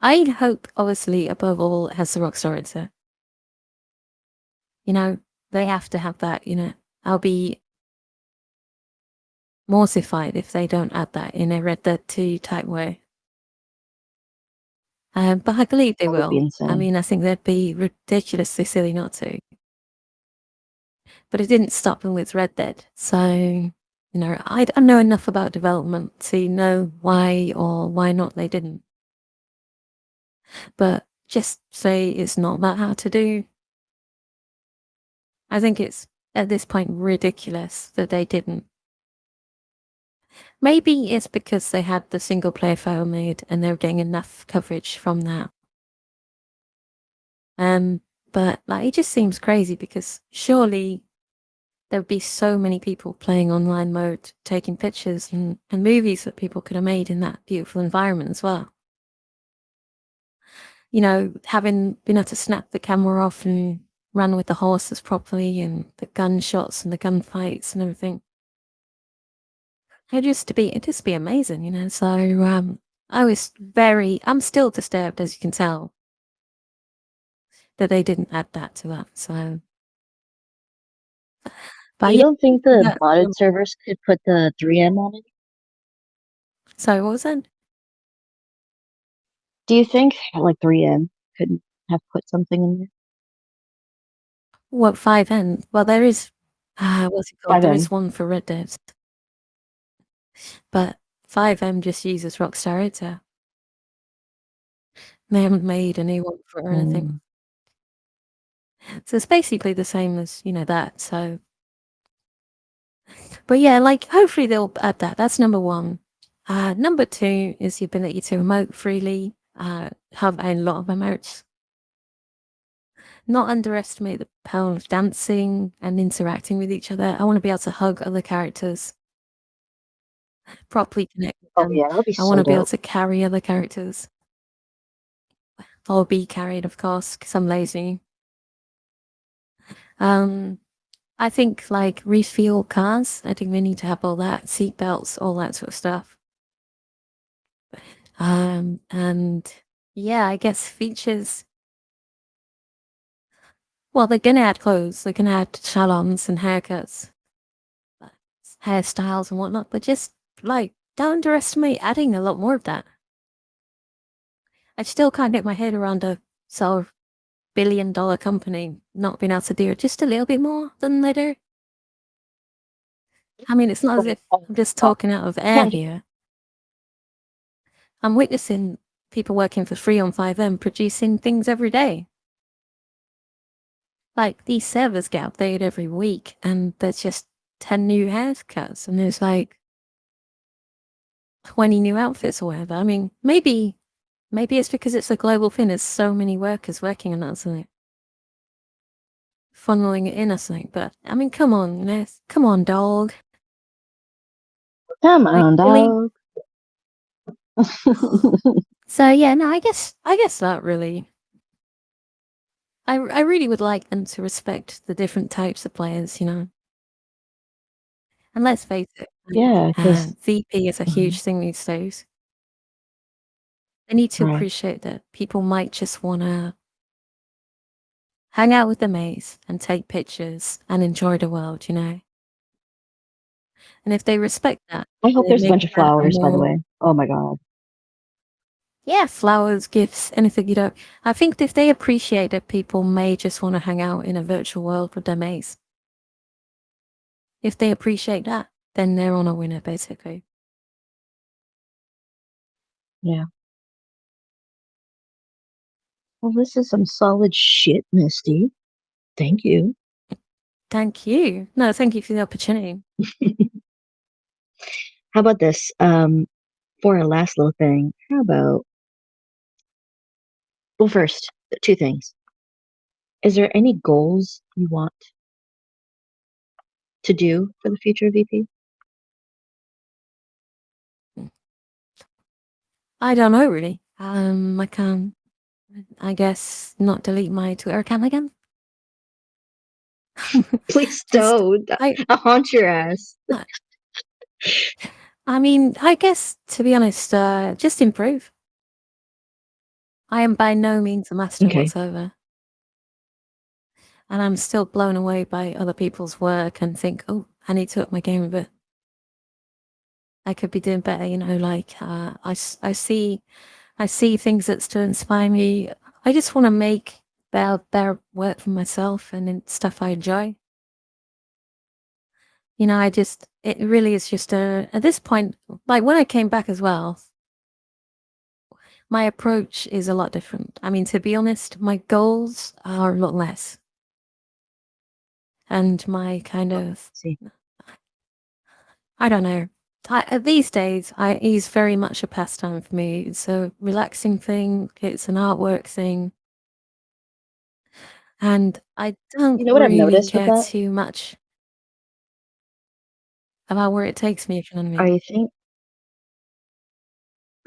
I'd hope, obviously, above all, it has the Rockstar Editor. You know, they have to have that. You know, I'll be mortified if they don't add that in a Red Dead 2 type way. But I believe they that would be will. I insane. mean, I think they'd be ridiculously silly not to. But it didn't stop them with Red Dead. So, you know, I don't know enough about development to know why or why not they didn't. But just say it's not that hard to do. I think it's at this point ridiculous that they didn't. Maybe it's because they had the single player PhotoMode and they're getting enough coverage from that. But like it just seems crazy because surely there would be so many people playing online mode, taking pictures and movies that people could have made in that beautiful environment as well. You know, having been able to snap the camera off and run with the horses properly and the gunshots and the gunfights and everything. It'd just be amazing, you know. So I'm still disturbed, as you can tell, that they didn't add that to that. So, but You yeah, don't think the that, modded servers could put the 3M on it? so what was that? Do you think like 3M could have put something in there? What 5N? Well, there is, what's it called? There 5M. is one for Red Dead, but 5M just uses Rockstar Editor. They haven't made a new one for it or anything. Mm. So it's basically the same as, you know, that. So, but yeah, like hopefully they'll add that. That's number one. Number two is the ability to emote freely, have a lot of emotes. Not underestimate the power of dancing and interacting with each other. I want to be able to hug other characters, properly connect with Oh them. yeah, that'll be I want so to be able dope. to carry other characters. Or be carried, of course, because I'm lazy. Um, I think like refuel cars. I think we need to have all that, seat belts, all that sort of stuff. And yeah, I guess features. Well, they're gonna add clothes. They're gonna add salons and haircuts, hairstyles and whatnot. But just like don't underestimate adding a lot more of that. I still can't get my head around a sort of $1 billion company not being able to do it just a little bit more than they do. I mean, it's not as if I'm just talking out of air Can't just here. I'm witnessing people working for free on 5M producing things every day. Like these servers get updated every week and there's just 10 new haircuts and there's like 20 new outfits or whatever. I mean, maybe it's because it's a global thing. There's so many workers working on that, isn't it? Funneling it in or something. But I mean, come on, you know, come on, dog. come Like on, really? dog. So yeah, no, I guess that really. I really would like them to respect the different types of players, you know. And let's face it, Yeah, because VP is a huge thing these days. They need to right. appreciate that people might just want to hang out with the mates and take pictures and enjoy the world, you know. And if they respect that, I hope then there's a maybe bunch of that a flowers, by the more, way. Oh my God. yeah, flowers, gifts, anything, you know. I think if they appreciate that people may just want to hang out in a virtual world with their mates, if they appreciate that, then they're on a winner, basically. Yeah. Well, this is some solid shit, Misty. Thank you. Thank you. No, thank you for the opportunity. How about this? For our last little thing, how about, well, first, two things. Is there any goals you want to do for the future of VP? I don't know really. I can, I guess, not delete my Twitter account again. Please Just, don't. I, I'll haunt your ass. I I mean, I guess to be honest, just improve. I am by no means a master Okay. whatsoever, and I'm still blown away by other people's work and think, oh, I need to up my game a bit. I could be doing better, you know. Like I see things that still inspire me. I just want to make better work for myself and stuff I enjoy. You know, it really is just at this point, like when I came back as well, my approach is a lot different. I mean, to be honest, my goals are a lot less. And my kind of, See, I don't know. These days, it's very much a pastime for me. It's a relaxing thing. It's an artwork thing. And I don't you know what I've really noticed with care that? too much about where it takes me, if you know what I mean. I think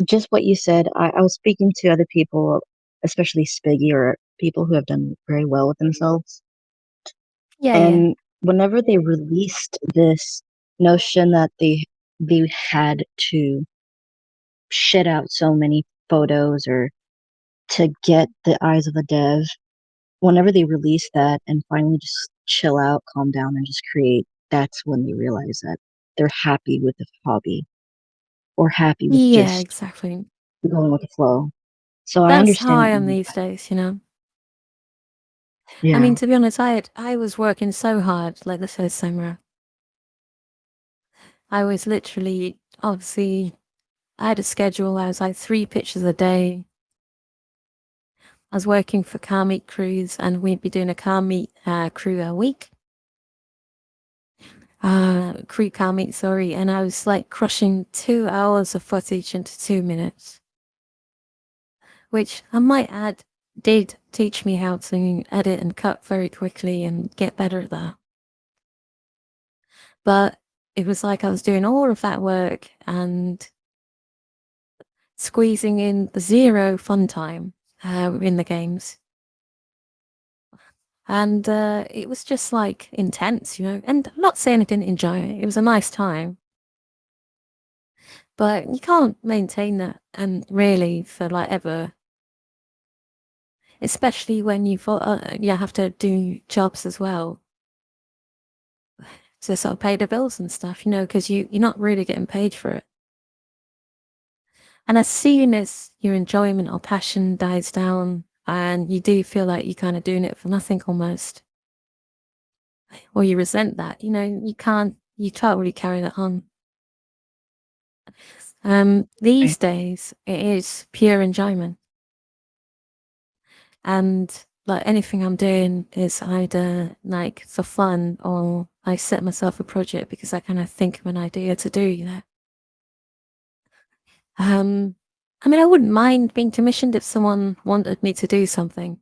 just what you said, I was speaking to other people, especially Spiggy or people who have done very well with themselves. Yeah, yeah. And whenever they released this notion that they had to shit out so many photos or to get the eyes of a dev, whenever they release that and finally just chill out, calm down, and just create, that's when they realize that they're happy with the hobby or happy with Yeah, just exactly. going with the flow. So I That's how understand I what you am mean these by days, you know. I yeah. mean, to be honest, I was working so hard, like the first summer. I was literally, obviously, I had a schedule. I was like 3 pictures a day. I was working for car meet crews, and we'd be doing a car meet crew a week. Crew car meet, sorry. And I was like crushing 2 hours of footage into 2 minutes, which I might add did teach me how to edit and cut very quickly and get better at that. But it was like I was doing all of that work and squeezing in the zero fun time in the games. And it was just like intense, you know. And I'm not saying I didn't enjoy it, it was a nice time, but you can't maintain that and really for like ever, especially when you have to do jobs as well to sort of pay the bills and stuff, you know, because you're not really getting paid for it. And as soon as your enjoyment or passion dies down and you do feel like you're kind of doing it for nothing almost, or you resent that, you know, you can't really carry that on. Right. These days it is pure enjoyment. And like anything I'm doing is either like for fun or I set myself a project because I kind of think of an idea to do, you know. Um, I mean, I wouldn't mind being commissioned if someone wanted me to do something.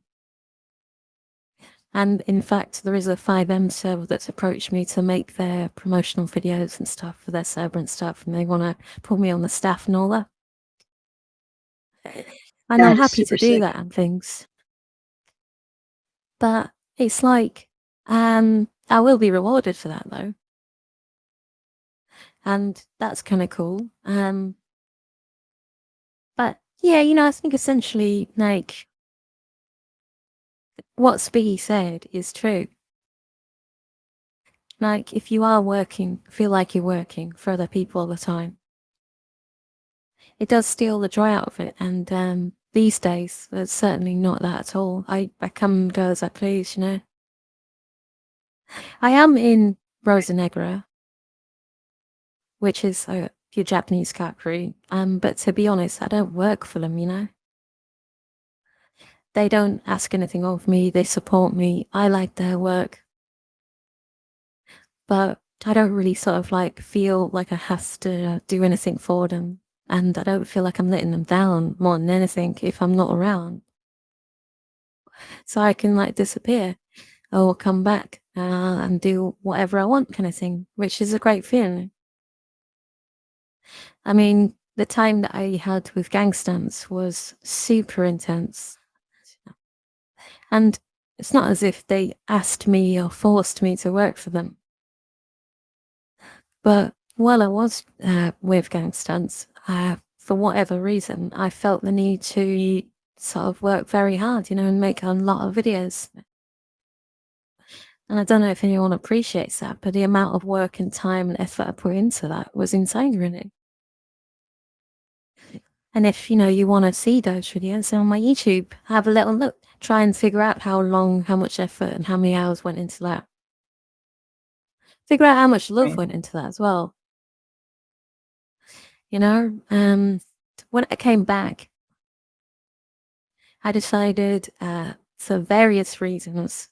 And in fact, there is a 5M server that's approached me to make their promotional videos and stuff for their server and stuff, and they want to put me on the staff and all that. And I'm That is happy to super do sick. that and things. But it's like, I will be rewarded for that though. And that's kind of cool. But yeah, you know, I think essentially, like, what Spiggy said is true. Like, if you are working, feel like you're working for other people all the time, it does steal the joy out of it. And these days, it's certainly not that at all. I come and go as I please, you know. I am in Rosa Negra, which is a pure Japanese cat crew. But to be honest, I don't work for them, you know. They don't ask anything of me. They support me. I like their work, but I don't really sort of like feel like I have to do anything for them. And I don't feel like I'm letting them down more than anything if I'm not around. So I can like disappear or come back and do whatever I want, kind of thing, which is a great feeling. I mean, the time that I had with gang stamps was super intense. And it's not as if they asked me or forced me to work for them. But while I was with gang stunts, for whatever reason, I felt the need to sort of work very hard, and make a lot of videos. And I don't know if anyone appreciates that, but the amount of work and time and effort I put into that was insane, really. And if, you want to see those videos on my YouTube, have a little look. Try and figure out how long, how much effort, and how many hours went into that. Figure out how much love Right. went into that as well. When I came back, I decided, for various reasons,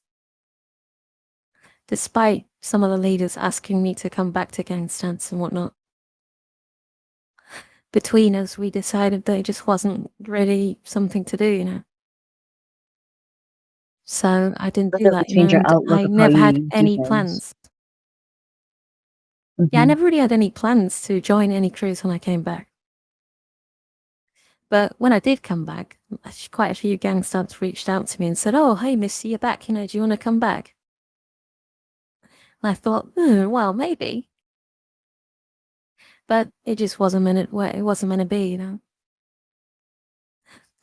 despite some of the leaders asking me to come back to gang stunts and whatnot, between us, we decided that it just wasn't really something to do. So I didn't do Definitely that, change your and outlook I of how never had you do any things. plans. Yeah, I Hmm. never really had any plans to join any crews when I came back. But when I did come back, quite a few gang stunts reached out to me and said, "Oh, hey, Missy, you're back. Do you want to come back?" And I thought, well, maybe. But it just wasn't meant it wasn't meant to be.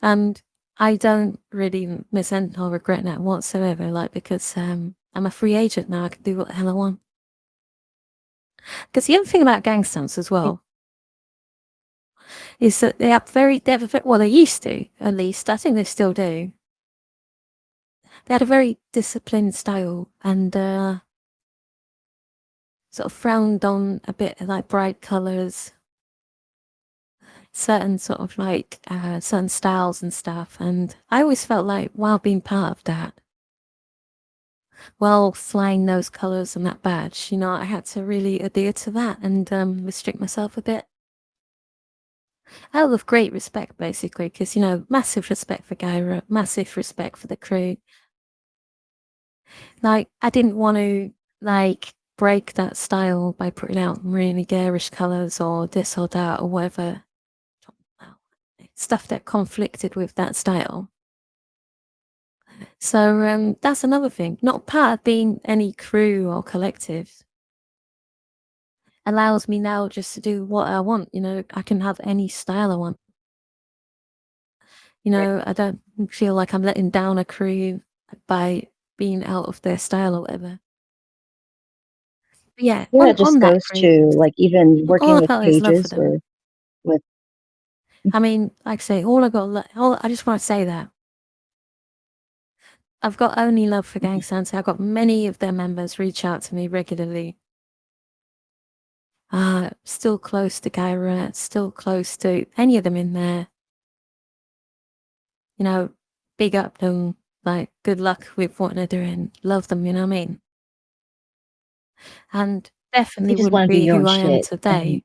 And I don't really resent or regret that whatsoever, like, because I'm a free agent now. I can do what the hell I want. Because the other thing about gang stunts as well is that well, they used to, at least. I think they still do. They had a very disciplined style and sort of frowned on a bit like bright colours, certain sort of like certain styles and stuff. And I always felt like while being part of that, while flying those colours and that badge, I had to really adhere to that and restrict myself a bit. Out of great respect, basically, because, massive respect for Gyra, massive respect for the crew. Like, I didn't want to, like, break that style by putting out really garish colours or this or that or whatever. Stuff that conflicted with that style. So that's another thing. Not part of being any crew or collective allows me now just to do what I want. I can have any style I want. Right. I don't feel like I'm letting down a crew by being out of their style or whatever. But yeah, Yeah, on it just that goes crew, to like even all working I with felt is love for pages them. or with. I mean, like I say, all I just want to say that I've got only love for Gang Santa. I've got many of their members reach out to me regularly. Still close to Gyra, still close to any of them in there. Big up them, like, good luck with what they're doing. Love them, you know what I mean? And They definitely just wouldn't want to do be your own who I am shit, and today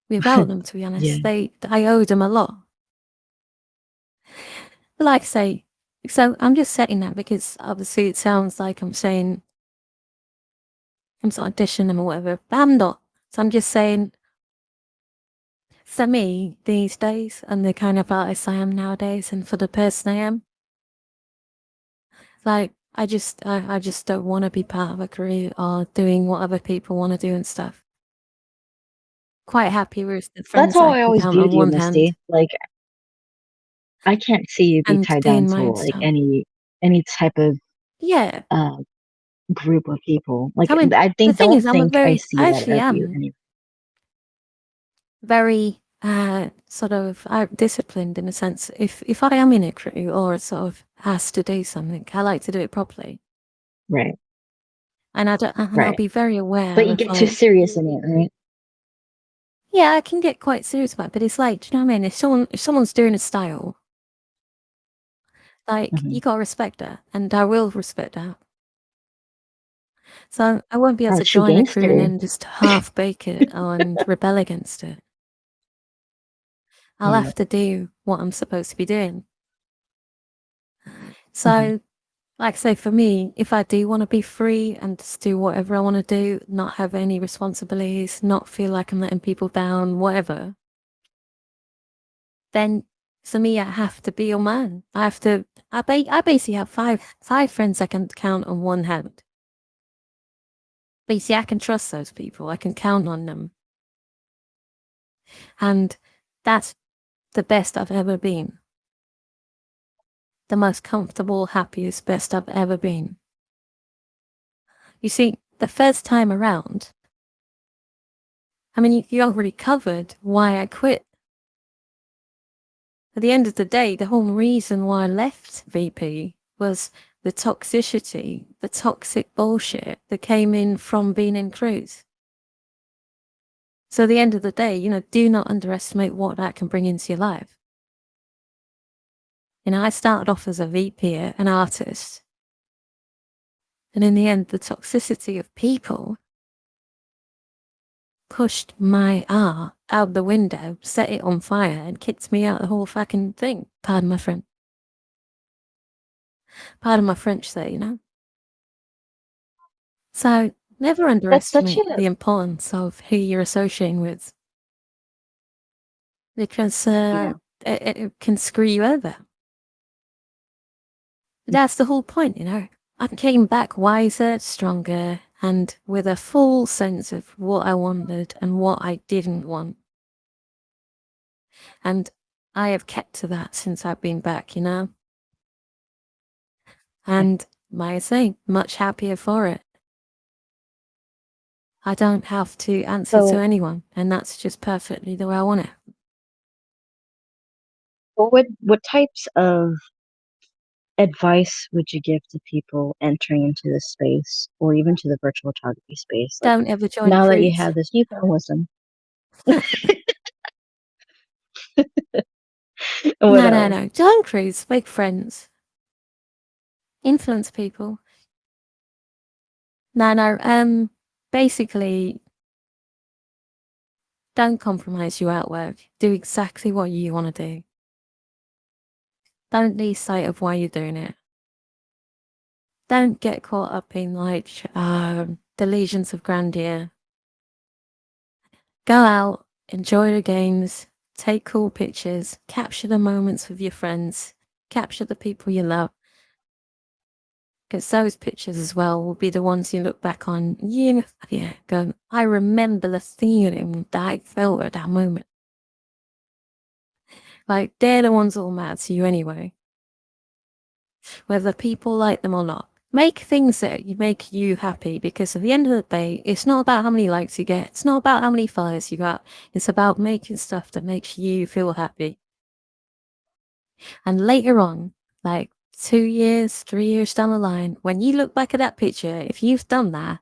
without them, to be yeah, honest. I owe them a lot. But like I say, so I'm just saying that because obviously it sounds like I'm saying I'm sort of dishing them or whatever, but I'm not. So I'm just saying, for me these days and the kind of artist I am nowadays and for the person I am, like, I just don't want to be part of a career or doing what other people want to do and stuff. Quite happy with the that's friends how I I can always count viewed on you, one hand Misty. Like I can't see you be and tied down doing to my own like stuff. any type of Yeah. uh group of people. Like I mean, I the think thing don't is, think I see I that actually of you am anyway. very sort of disciplined in a sense. If I am in a crew or sort of asked to do something, I like to do it properly. Right, And I don't, and I'll right. be very But aware you of, get too like, serious in it, right? yeah, I can get quite serious about it, but it's like, do you know what I mean? If someone's doing a style Like, Hmm. you gotta respect that, and I will respect that. So I won't be able to True join a crew and gangster. then just half bake it and rebel against it. I'll Yeah. have to do what I'm supposed to be doing. Hmm. So, like I say, for me, if I do want to be free and just do whatever I want to do, not have any responsibilities, not feel like I'm letting people down, whatever, then for me, I have to be your man. I have to. I basically have five friends I can count on one hand. But you see, I can trust those people. I can count on them, and that's the best I've ever been. The most comfortable, happiest, best I've ever been. You see, the first time around, I mean, you already covered why I quit. At the end of the day, the whole reason why I left VP was the toxicity, the toxic bullshit that came in from being in crews. So at the end of the day, do not underestimate what that can bring into your life. I started off as a VP, an artist. And in the end, the toxicity of people pushed my art out the window, set it on fire, and kicked me out the whole fucking thing. Pardon my French. Pardon my French there. So never That's such underestimate a the importance of who you're associating with, because yeah. it can screw you over. That's the whole point. I came back wiser, stronger, and with a full sense of what I wanted and what I didn't want. And I have kept to that since I've been back. And like I say, much happier for it. I don't have to answer to So, anyone, and that's just perfectly the way I want it. what types of advice would you give to people entering into this space or even to the virtual photography space? Like Don't ever join now that you crews. have this newfound wisdom, what No, no, else? no. Join crews, make friends, influence people. No, no. Basically, don't compromise your artwork. Do exactly what you want to do. Don't lose sight of why you're doing it. Don't get caught up in delusions of grandeur. Go out, enjoy the games, take cool pictures, capture the moments with your friends, capture the people you love. Because those pictures as well will be the ones you look back on, go, I remember the feeling that I felt at that moment. Like, they're the ones that will matter to you anyway, whether people like them or not. Make things that make you happy, because at the end of the day, it's not about how many likes you get. It's not about how many followers you got. It's about making stuff that makes you feel happy. And later on, like 2 years, 3 years down the line, when you look back at that picture, if you've done that,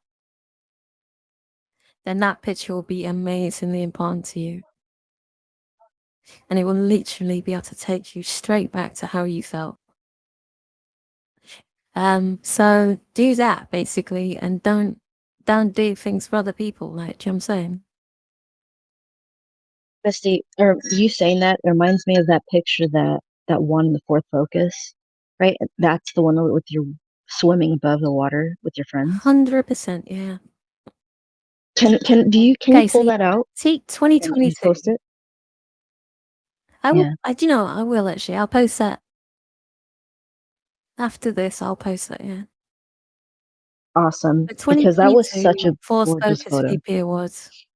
then that picture will be amazingly important to you. And it will literally be able to take you straight back to how you felt. So do that basically, and don't do things for other people, like, do you know what I'm saying? Misty, or you saying that reminds me of that picture that won the fourth focus, right? That's the one with you swimming above the water with your friends. 100%, yeah. Can you Okay, so pull yeah, that out see, and post 2022. it? I will, Yeah, do you know what? I will actually. I'll post that after this. I'll post that, yeah. awesome. The Because that was such 2022 a Force gorgeous Focus photo. VP Awards.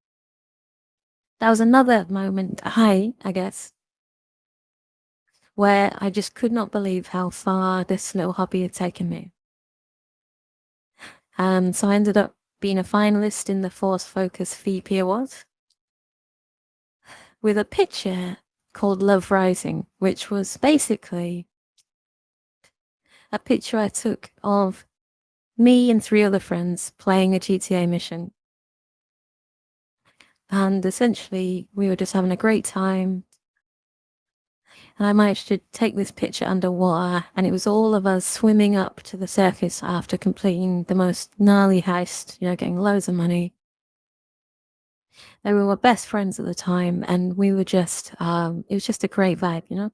That was another moment, high, I guess, where I just could not believe how far this little hobby had taken me. So I ended up being a finalist in the Force Focus VP Awards with a picture called Love Rising, which was basically a picture I took of me and 3 other friends playing a GTA mission. And essentially, we were just having a great time. And I managed to take this picture underwater, and it was all of us swimming up to the surface after completing the most gnarly heist, getting loads of money. And we were best friends at the time, and we were just, it was just a great vibe.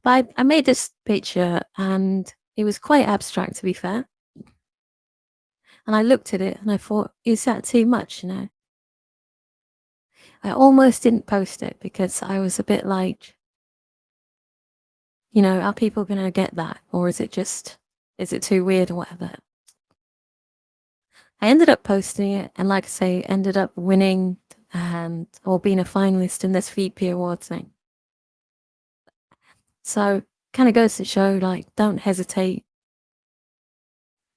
But I made this picture, and it was quite abstract, to be fair. And I looked at it, and I thought, is that too much? I almost didn't post it because I was a bit like, are people going to get that? Or is it too weird or whatever? I ended up posting it, and like I say, ended up winning or being a finalist in this VP award thing. So kind of goes to show, like, don't hesitate.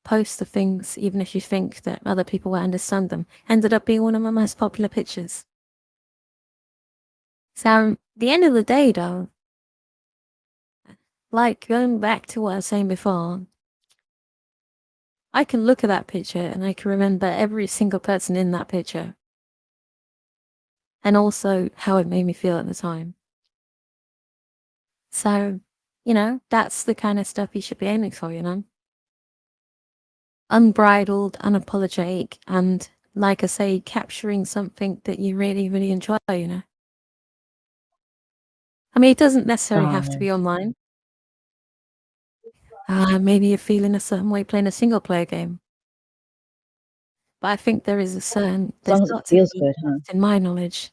Post the things, even if you think that other people will understand them. Ended up being one of my most popular pictures. So at the end of the day, though, like going back to what I was saying before, I can look at that picture and I can remember every single person in that picture. And also how it made me feel at the time. So, that's the kind of stuff you should be aiming for. Unbridled, unapologetic, and like I say, capturing something that you really, really enjoy. I mean, it doesn't necessarily have to be online. Maybe you're feeling a certain way playing a single player game. But I think there's As long as it got to feels be, good, huh? in my knowledge,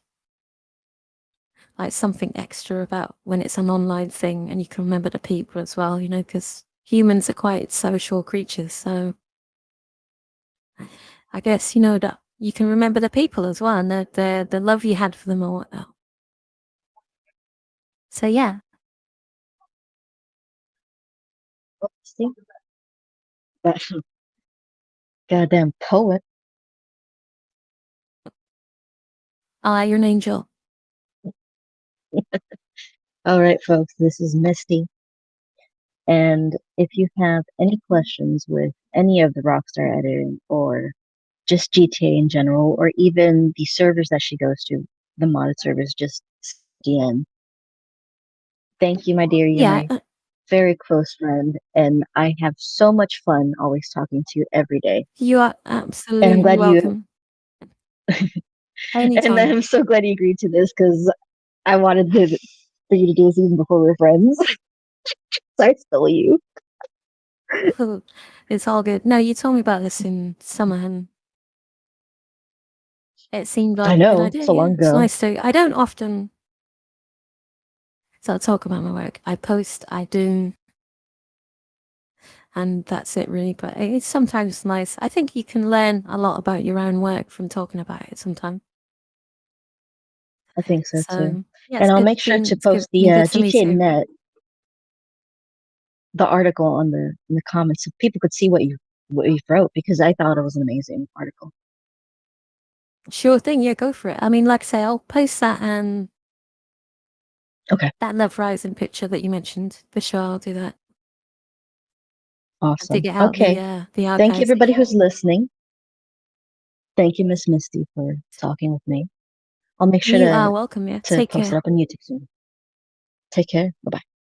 like something extra about when it's an online thing and you can remember the people as well, because humans are quite social creatures. So I guess, that you can remember the people as well and the love you had for them or whatnot. So yeah. See, that goddamn poet. You're an angel. All right, folks, this is Misty. And if you have any questions with any of the Rockstar editing or just GTA in general, or even the servers that she goes to, the modded servers, just DM. Thank you, my dear. You're Yeah, my very close friend, and I have so much fun always talking to you every day. you are And I'm absolutely glad you, welcome. and Anytime. I'm so glad you agreed to this because I wanted for you to do this even before we were friends. So I stole you. It's all good. No, you told me about this in summer and it seemed I like a good know, idea. so long Yeah, it's ago. nice to. I don't often talk about my work. I post, I do, and that's it really. But it's sometimes nice. I think you can learn a lot about your own work from talking about it sometimes. I think so too. So yeah, And I'll make sure to post the been good for me GTA too. Net, the article on the in the comments so people could see what you wrote because I thought it was an amazing article. Sure thing. Yeah, go for it. I mean, like I say, I'll post that and Okay, that Love Rising picture that you mentioned. For sure, I'll do that. I'll dig awesome. it out Okay, the thank you archives. everybody who's listening. Thank you, Miss Misty, for talking with me. I'll make sure You are welcome. Yeah, to take post it care. up on YouTube soon. Take care. Bye bye.